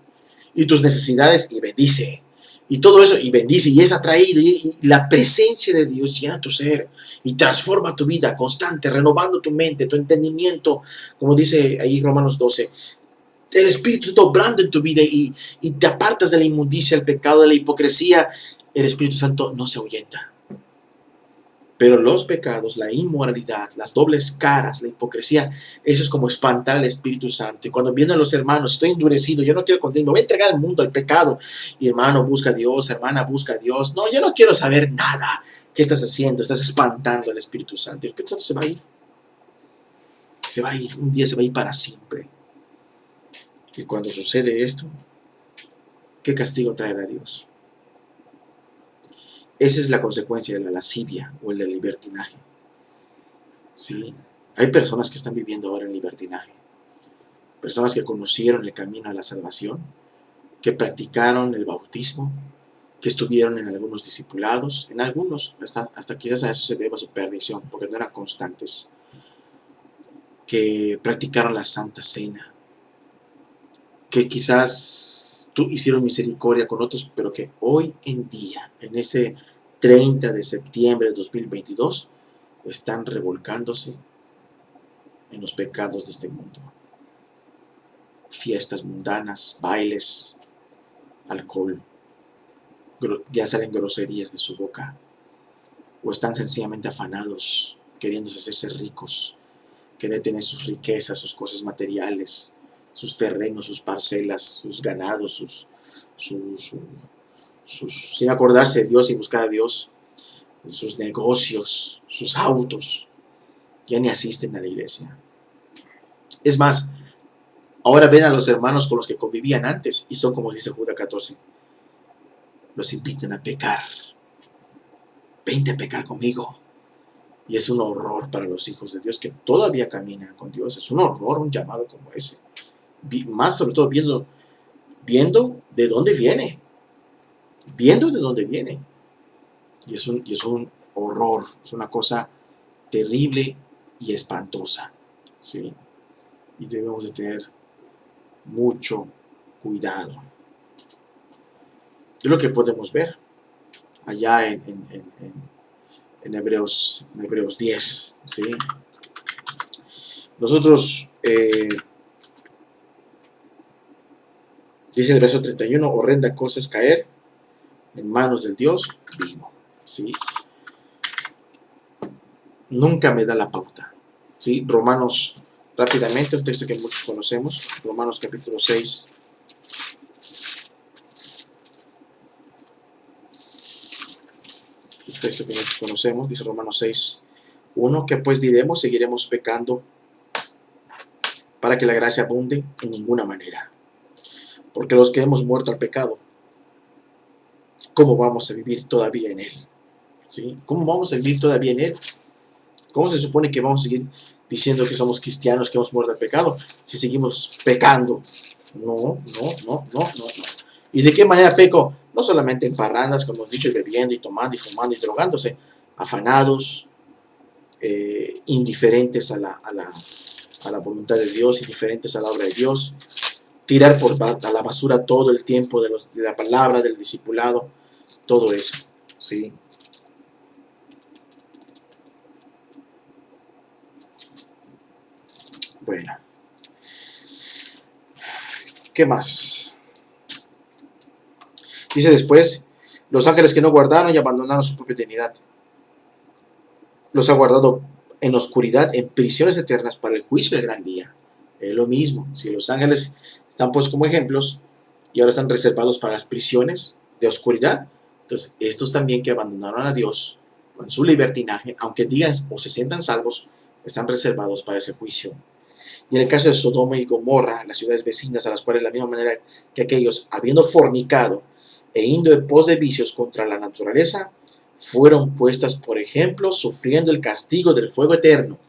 Y tus necesidades y bendice. Y todo eso y bendice y es atraído. Y la presencia de Dios llena tu ser y transforma tu vida constante, renovando tu mente, tu entendimiento. Como dice ahí Romanos 12. el Espíritu está obrando en tu vida y te apartas de la inmundicia, el pecado, de la hipocresía, el Espíritu Santo no se ahuyenta. Pero los pecados, la inmoralidad, las dobles caras, la hipocresía, eso es como espantar al Espíritu Santo. Y cuando vienen los hermanos, estoy endurecido, yo no quiero contigo, me voy a entregar al mundo, al pecado. Y hermano, busca a Dios, hermana, busca a Dios. No, yo no quiero saber nada. ¿Qué estás haciendo? Estás espantando al Espíritu Santo. El Espíritu Santo se va a ir. Se va a ir, un día se va a ir para siempre. Y cuando sucede esto, ¿qué castigo traerá Dios? Esa es la consecuencia de la lascivia o el del libertinaje. ¿Sí? Hay personas que están viviendo ahora en libertinaje. Personas que conocieron el camino a la salvación, que practicaron el bautismo, que estuvieron en algunos discipulados, en algunos, hasta quizás a eso se deba su perdición, porque no eran constantes, que practicaron la Santa Cena, que quizás hicieron misericordia con otros, pero que hoy en día, en este 30 de septiembre de 2022, están revolcándose en los pecados de este mundo. Fiestas mundanas, bailes, alcohol, ya salen groserías de su boca, o están sencillamente afanados, queriéndose hacerse ricos, querer tener sus riquezas, sus cosas materiales, sus terrenos, sus parcelas, sus ganados, sin acordarse de Dios y buscar a Dios, sus negocios, sus autos, ya ni asisten a la iglesia. Es más, ahora ven a los hermanos con los que convivían antes y son como dice Judas 14, los invitan a pecar, vente a pecar conmigo. Y es un horror para los hijos de Dios que todavía caminan con Dios, es un horror un llamado como ese, más sobre todo viendo de dónde viene, y es un horror, es una cosa terrible y espantosa, ¿sí? Y debemos de tener mucho cuidado. Es lo que podemos ver allá en Hebreos 10, ¿sí? Nosotros, dice el verso 31, horrenda cosa es caer en manos del Dios vivo, ¿sí? Nunca me da la pauta, ¿sí? Romanos, rápidamente, un texto que muchos conocemos, Romanos capítulo 6, un texto que muchos conocemos, dice Romanos 6, 1, ¿qué pues diremos? ¿Seguiremos pecando para que la gracia abunde? En ninguna manera. Porque los que hemos muerto al pecado, ¿cómo vamos a vivir todavía en él? ¿Sí? ¿Cómo vamos a vivir todavía en él? ¿Cómo se supone que vamos a seguir diciendo que somos cristianos, que hemos muerto al pecado, si seguimos pecando? No. ¿Y de qué manera peco? No solamente en parrandas, como hemos dicho, y bebiendo, y tomando, y fumando, y drogándose, afanados, indiferentes a la voluntad de Dios, indiferentes a la obra de Dios, tirar a la basura todo el tiempo de la palabra, del discipulado, todo eso, ¿sí? Bueno, ¿qué más? Dice después, los ángeles que no guardaron y abandonaron su propia eternidad, los ha guardado en oscuridad, en prisiones eternas para el juicio del gran día. Es lo mismo, si los ángeles están puestos como ejemplos y ahora están reservados para las prisiones de oscuridad, entonces estos también que abandonaron a Dios en su libertinaje, aunque digan o se sientan salvos, están reservados para ese juicio. Y en el caso de Sodoma y Gomorra, las ciudades vecinas, a las cuales de la misma manera que aquellos, habiendo fornicado e indo en pos de vicios contra la naturaleza, fueron puestas por ejemplo, sufriendo el castigo del fuego eterno.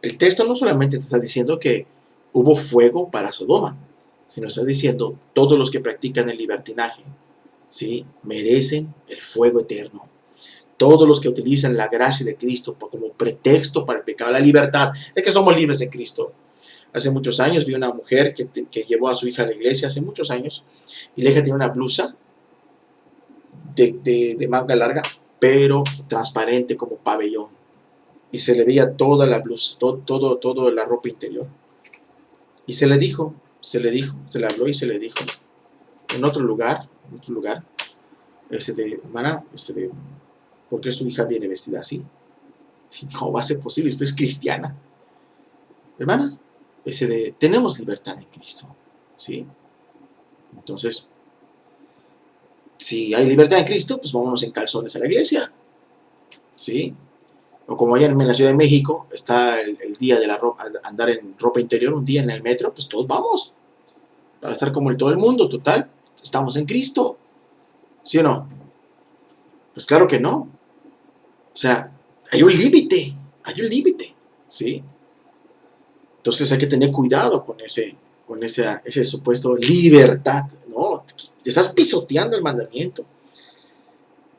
El texto no solamente te está diciendo que hubo fuego para Sodoma, sino está diciendo todos los que practican el libertinaje, ¿sí?, merecen el fuego eterno. Todos los que utilizan la gracia de Cristo como pretexto para el pecado, la libertad, es que somos libres de Cristo. Hace muchos años vi una mujer que llevó a su hija a la iglesia, hace muchos años, y la hija tenía una blusa de manga larga, pero transparente como pabellón, y se le veía toda la blusa, toda la ropa interior. Y se le dijo, se le dijo, se le habló y se le dijo en otro lugar, hermana, ¿por qué su hija viene vestida así? ¿Cómo va a ser posible? Usted es cristiana. Hermana, tenemos libertad en Cristo, ¿sí? Entonces, si hay libertad en Cristo, pues vámonos en calzones a la iglesia, ¿sí? O como allá en la Ciudad de México está el día de la ropa, andar en ropa interior, un día en el metro, pues todos vamos, para estar como todo el mundo, total, estamos en Cristo, ¿sí o no? Pues claro que no. O sea, hay un límite, ¿sí? Entonces hay que tener cuidado con ese supuesto libertad, ¿no? Estás pisoteando el mandamiento.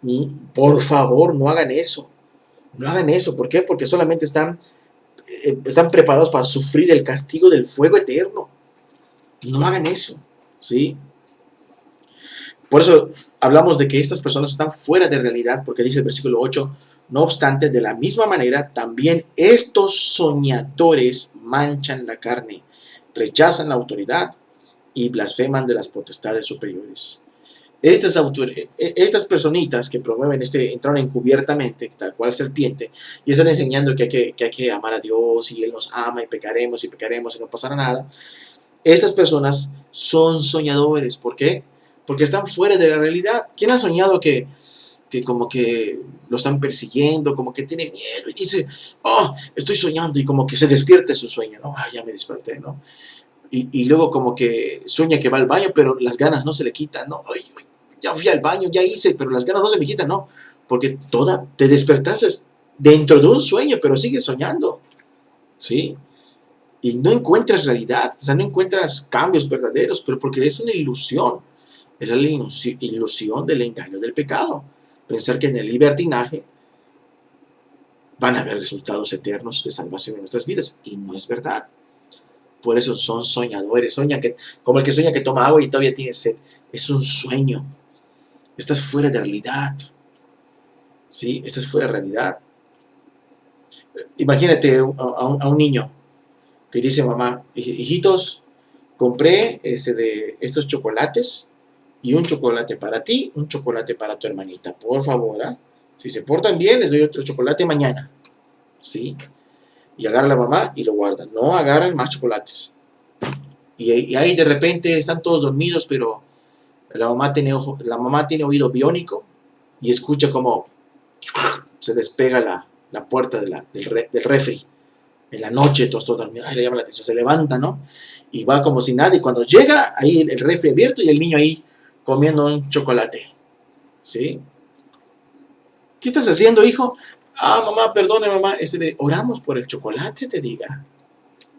Y por favor, no hagan eso. No hagan eso. ¿Por qué? Porque solamente están preparados para sufrir el castigo del fuego eterno. No hagan eso, ¿sí? Por eso hablamos de que estas personas están fuera de realidad, porque dice el versículo 8, no obstante, de la misma manera, también estos soñadores manchan la carne, rechazan la autoridad y blasfeman de las potestades superiores. Estas personitas que promueven entraron encubiertamente, tal cual serpiente, y están enseñando que hay que amar a Dios, y Él nos ama, y pecaremos y no pasará nada. Estas personas son soñadores. ¿Por qué? Porque están fuera de la realidad. ¿Quién ha soñado que como que lo están persiguiendo, como que tiene miedo y dice, oh, estoy soñando, y como que se despierte su sueño, ¿no? Ya me desperté, ¿no? Y luego como que sueña que va al baño, pero las ganas no se le quitan, ¿no? Ay, ya fui al baño, ya hice, pero las ganas no se me quitan, ¿no? Porque te despertaste dentro de un sueño, pero sigues soñando, ¿sí? Y no encuentras realidad, o sea, no encuentras cambios verdaderos, pero porque es una ilusión. Es la ilusión del engaño del pecado. Pensar que en el libertinaje van a haber resultados eternos de salvación en nuestras vidas. Y no es verdad. Por eso son soñadores. Como el que sueña que toma agua y todavía tiene sed. Es un sueño. Estás fuera de realidad. ¿Sí? Estás fuera de realidad. Imagínate a un niño que dice, mamá, hijitos, compré estos chocolates, y un chocolate para ti, un chocolate para tu hermanita. Por favor, si se portan bien, les doy otro chocolate mañana. ¿Sí? Y agarra la mamá y lo guarda. No agarran más chocolates. Y ahí de repente están todos dormidos, pero la mamá tiene oído biónico y escucha como se despega la puerta del refri. En la noche todos dormidos. Le llama la atención. Se levanta, ¿no? Y va como si nada. Y cuando llega, ahí el refri abierto y el niño ahí comiendo un chocolate, ¿sí? ¿Qué estás haciendo, hijo? Mamá, perdone, mamá, oramos por el chocolate, te diga,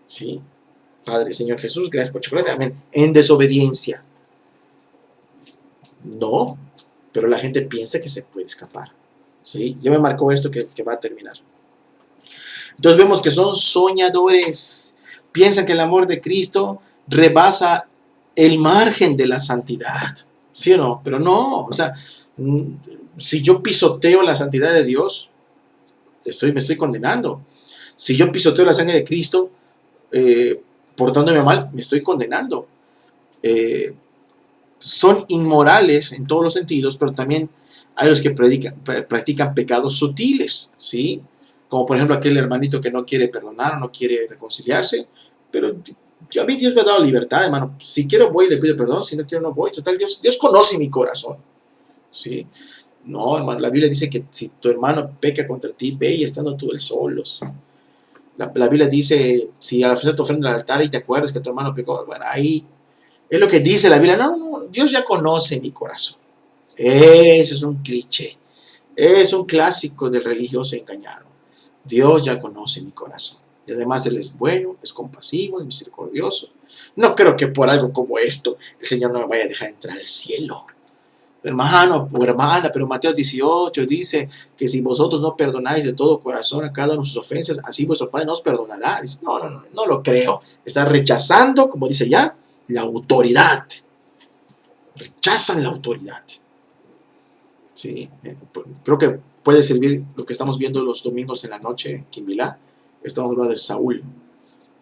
¿sí? Padre, Señor Jesús, gracias por el chocolate, amén. En desobediencia. No, pero la gente piensa que se puede escapar, ¿sí? Ya me marcó esto que va a terminar. Entonces vemos que son soñadores. Piensan que el amor de Cristo rebasa el margen de la santidad. ¿Sí o no? Pero no, o sea, si yo pisoteo la santidad de Dios, me estoy condenando. Si yo pisoteo la sangre de Cristo, portándome mal, me estoy condenando. Son inmorales en todos los sentidos, pero también hay los que practican pecados sutiles, ¿sí? Como por ejemplo aquel hermanito que no quiere perdonar o no quiere reconciliarse, pero a mí Dios me ha dado libertad, hermano. Si quiero voy y le pido perdón, si no quiero no voy. Total, Dios conoce mi corazón, ¿sí? No, hermano, la Biblia dice que si tu hermano peca contra ti, ve y estando tú él solos. La Biblia dice, si al ofrecer tu ofrenda al altar y te acuerdas que tu hermano pecó, bueno, ahí es lo que dice la Biblia. No, Dios ya conoce mi corazón. Ese es un cliché. Es un clásico del religioso engañado. Dios ya conoce mi corazón. Y además Él es bueno, es compasivo, es misericordioso. No creo que por algo como esto el Señor no me vaya a dejar entrar al cielo. Hermano o hermana, pero Mateo 18 dice que si vosotros no perdonáis de todo corazón a cada una de sus ofensas, así vuestro Padre nos perdonará. Dice, no lo creo. Está rechazando, como dice ya, la autoridad. Rechazan la autoridad. Sí, creo que puede servir lo que estamos viendo los domingos en la noche en Quimbilá. Estamos hablando de Saúl,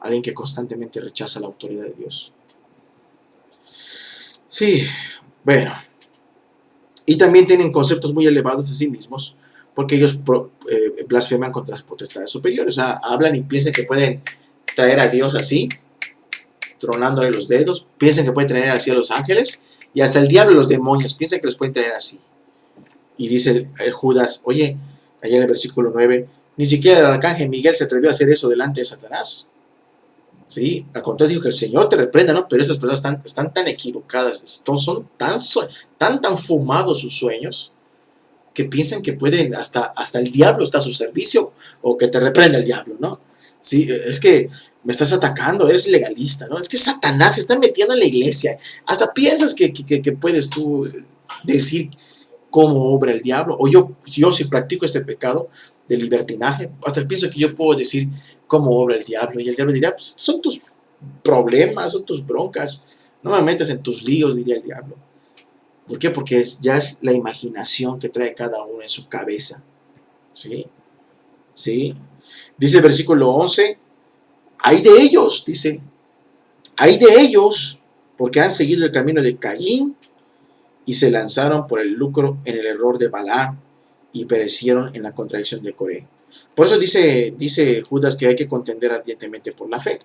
alguien que constantemente rechaza la autoridad de Dios. Sí, bueno. Y también tienen conceptos muy elevados de sí mismos, porque ellos blasfeman contra las potestades superiores. O sea, hablan y piensan que pueden traer a Dios así, tronándole los dedos, piensan que pueden traer así a los ángeles, y hasta el diablo y los demonios piensan que los pueden traer así. Y dice el Judas, oye, allá en el versículo 9, ni siquiera el arcángel Miguel se atrevió a hacer eso delante de Satanás. ¿Sí? Al contrario, dijo que el Señor te reprenda, ¿no? Pero estas personas están tan equivocadas, son tan fumados sus sueños, que piensan que pueden, hasta el diablo está a su servicio, o que te reprenda el diablo, ¿no? Sí, es que me estás atacando, eres legalista, ¿no? Es que Satanás se está metiendo en la iglesia. Hasta piensas que puedes tú decir cómo obra el diablo, o yo si practico este pecado de libertinaje, hasta pienso que yo puedo decir cómo obra el diablo, y el diablo dirá, pues son tus problemas, son tus broncas, no me metas en tus líos, diría el diablo. ¿Por qué? Porque ya es la imaginación que trae cada uno en su cabeza. ¿Sí? ¿Sí? Dice el versículo 11, hay de ellos, dice, hay de ellos, porque han seguido el camino de Caín y se lanzaron por el lucro en el error de Balaam y perecieron en la contradicción de Coré. Por eso dice Judas que hay que contender ardientemente por la fe.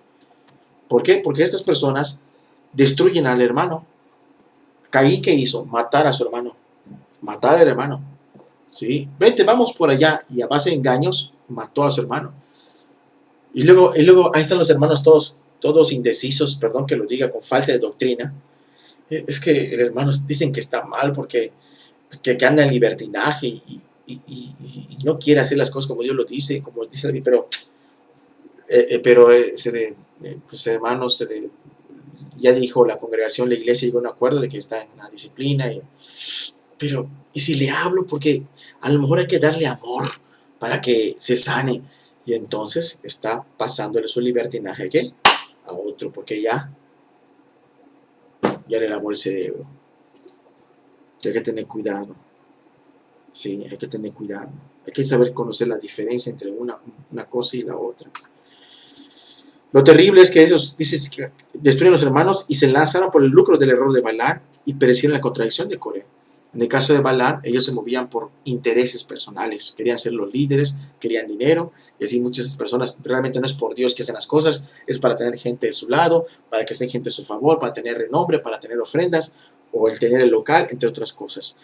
¿Por qué? Porque estas personas destruyen al hermano. Caín, ¿qué hizo? Matar a su hermano. Matar al hermano. ¿Sí? Vente, vamos por allá. Y a base de engaños, mató a su hermano. Y luego ahí están los hermanos todos indecisos, perdón que lo diga, con falta de doctrina. Es que hermanos dicen que está mal porque que anda en libertinaje y no quiere hacer las cosas como Dios lo dice, como dice David, pero pues hermanos, ya dijo la congregación, la iglesia llegó a un acuerdo de que está en la disciplina, pero ¿y si le hablo? Porque a lo mejor hay que darle amor para que se sane, y entonces está pasándole su libertinaje ¿qué? A otro, porque ya le lavó el cerebro. Hay que tener cuidado. Sí, hay que tener cuidado. Hay que saber conocer la diferencia entre una cosa y la otra. Lo terrible es que ellos que destruyen los hermanos y se lanzaron por el lucro del error de Balaam y perecieron en la contradicción de Coré. En el caso de Balaam, ellos se movían por intereses personales. Querían ser los líderes, querían dinero, y así muchas personas, realmente no es por Dios que hacen las cosas, es para tener gente de su lado, para que estén gente a su favor, para tener renombre, para tener ofrendas, o el tener el local, entre otras cosas.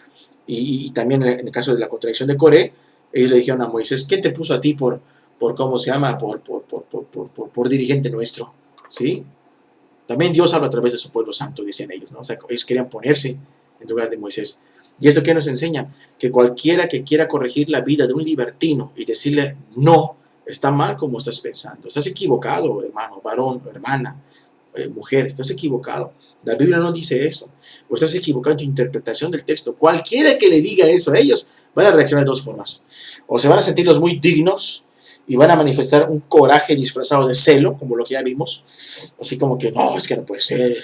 Y también en el caso de la contradicción de Coré, ellos le dijeron a Moisés, ¿quién te puso a ti por ¿cómo se llama? Por dirigente nuestro? ¿Sí? También Dios habla a través de su pueblo santo, dicen ellos, ¿no? O sea, ellos querían ponerse en lugar de Moisés. ¿Y esto qué nos enseña? Que cualquiera que quiera corregir la vida de un libertino y decirle no, está mal como estás pensando. Estás equivocado, hermano, varón, hermana, mujer, estás equivocado. La Biblia no dice eso. O estás equivocado en tu interpretación del texto. Cualquiera que le diga eso a ellos van a reaccionar de dos formas. O se van a sentir los muy dignos y van a manifestar un coraje disfrazado de celo, como lo que ya vimos, así como que no, es que no puede ser,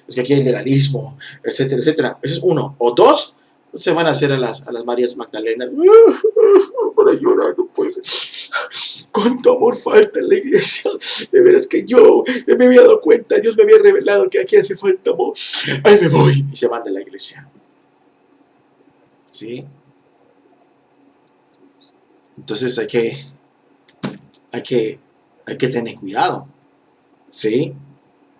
es que aquí hay legalismo, etcétera, etcétera. Eso es uno. O dos, se van a hacer a las Marías Magdalenas para llorar, no puede ser. Cuánto amor falta en la iglesia. De veras que yo me había dado cuenta, Dios me había revelado que aquí hace falta amor. Ahí me voy. Y se van de la iglesia. ¿Sí? Entonces hay que tener cuidado. ¿Sí?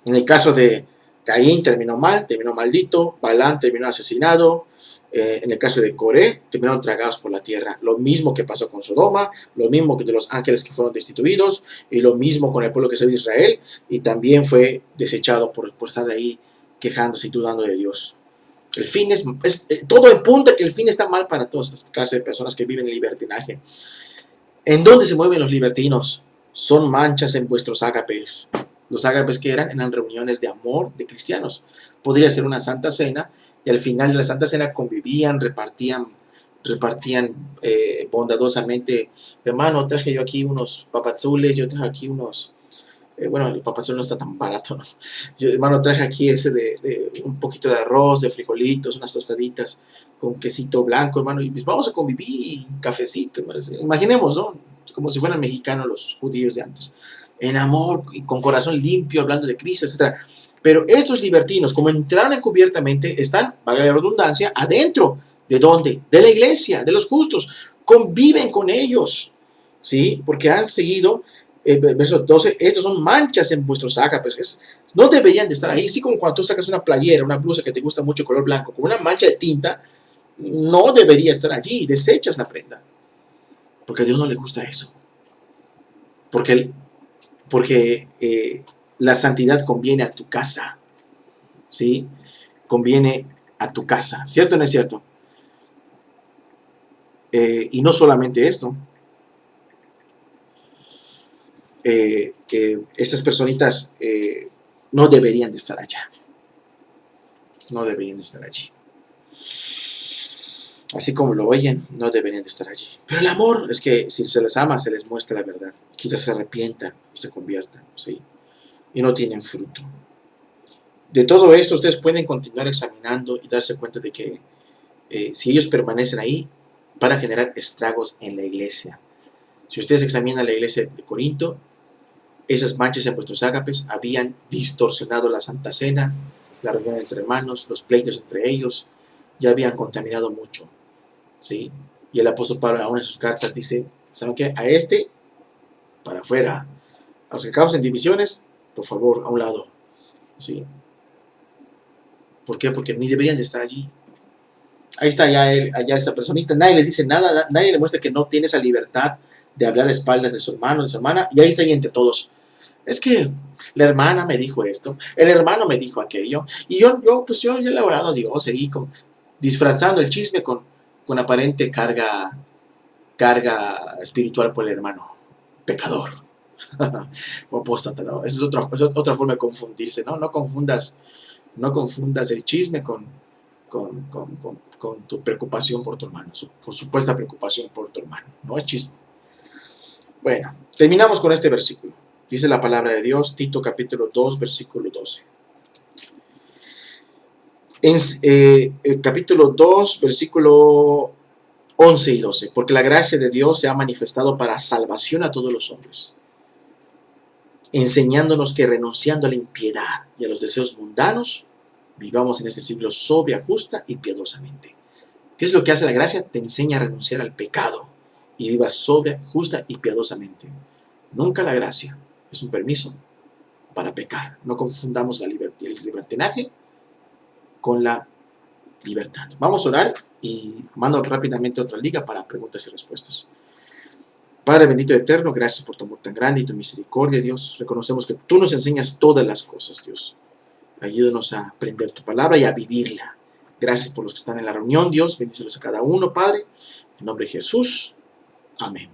En el caso de Caín terminó mal, terminó maldito. Balaam terminó asesinado. En el caso de Coré, terminaron tragados por la tierra. Lo mismo que pasó con Sodoma, lo mismo que de los ángeles que fueron destituidos, y lo mismo con el pueblo que es de Israel, y también fue desechado por estar ahí quejándose y dudando de Dios. El fin todo apunta que el fin está mal para todas estas clases de personas que viven en libertinaje. ¿En dónde se mueven los libertinos? Son manchas en vuestros ágapes. Los ágapes que eran reuniones de amor de cristianos. Podría ser una santa cena, y al final de la Santa Cena convivían, repartían bondadosamente. Hermano, traje yo aquí unos papazules, yo traje aquí unos, bueno, el papazul no está tan barato, ¿no? Yo, hermano, traje aquí ese de un poquito de arroz, de frijolitos, unas tostaditas con quesito blanco, hermano, y pues vamos a convivir, cafecito, hermano. Imaginemos, ¿no? Como si fueran mexicanos los judíos de antes. En amor y con corazón limpio, hablando de Cristo, etc. Pero estos libertinos, como entraron encubiertamente, están, valga la redundancia, adentro. ¿De dónde? De la iglesia, de los justos. Conviven con ellos, ¿sí? Porque han seguido, verso 12, estos son manchas en vuestros ágapes. No deberían de estar ahí. Así como cuando tú sacas una playera, una blusa que te gusta mucho, color blanco, con una mancha de tinta, no debería estar allí. Desechas la prenda. Porque a Dios no le gusta eso. Porque la santidad conviene a tu casa, ¿sí? Conviene a tu casa, ¿cierto o no es cierto? Y no solamente esto, estas personitas no deberían de estar allá, no deberían de estar allí. Así como lo oyen, no deberían de estar allí. Pero el amor es que si se les ama, se les muestra la verdad. Quizás se arrepientan y se conviertan, ¿sí? Y no tienen fruto. De todo esto, ustedes pueden continuar examinando y darse cuenta de que si ellos permanecen ahí, van a generar estragos en la iglesia. Si ustedes examinan la iglesia de Corinto, esas manchas en vuestros ágapes habían distorsionado la Santa Cena, la reunión entre hermanos, los pleitos entre ellos, ya habían contaminado mucho, ¿sí? Y el apóstol Pablo aún en sus cartas dice, ¿saben qué? A este, para afuera. A los que causen divisiones, por favor, a un lado, ¿sí? ¿Por qué? Porque ni deberían de estar allí. Ahí está allá esa personita, nadie le dice nada, nadie le muestra que no tiene esa libertad de hablar a espaldas de su hermano, de su hermana, y ahí está ahí entre todos. Es que la hermana me dijo esto, el hermano me dijo aquello, y yo ya le he orado a Dios, seguí disfrazando el chisme con aparente carga espiritual por el hermano, pecador, o apóstata, ¿no? Esa es otra forma de confundirse, ¿no? No confundas el chisme con tu preocupación por tu hermano, con supuesta preocupación por tu hermano, no es chisme. Bueno, terminamos con este versículo. Dice la palabra de Dios, Tito capítulo 2, versículo 12. En capítulo 2, versículo 11 y 12. Porque la gracia de Dios se ha manifestado para salvación a todos los hombres, enseñándonos que renunciando a la impiedad y a los deseos mundanos, vivamos en este siglo sobria, justa y piadosamente. ¿Qué es lo que hace la gracia? Te enseña a renunciar al pecado y vivas sobria, justa y piadosamente. Nunca la gracia es un permiso para pecar. No confundamos el libertinaje con la libertad. Vamos a orar y mando rápidamente otra liga para preguntas y respuestas. Padre bendito y eterno, gracias por tu amor tan grande y tu misericordia, Dios. Reconocemos que tú nos enseñas todas las cosas, Dios. Ayúdanos a aprender tu palabra y a vivirla. Gracias por los que están en la reunión, Dios. Bendícelos a cada uno, Padre. En nombre de Jesús. Amén.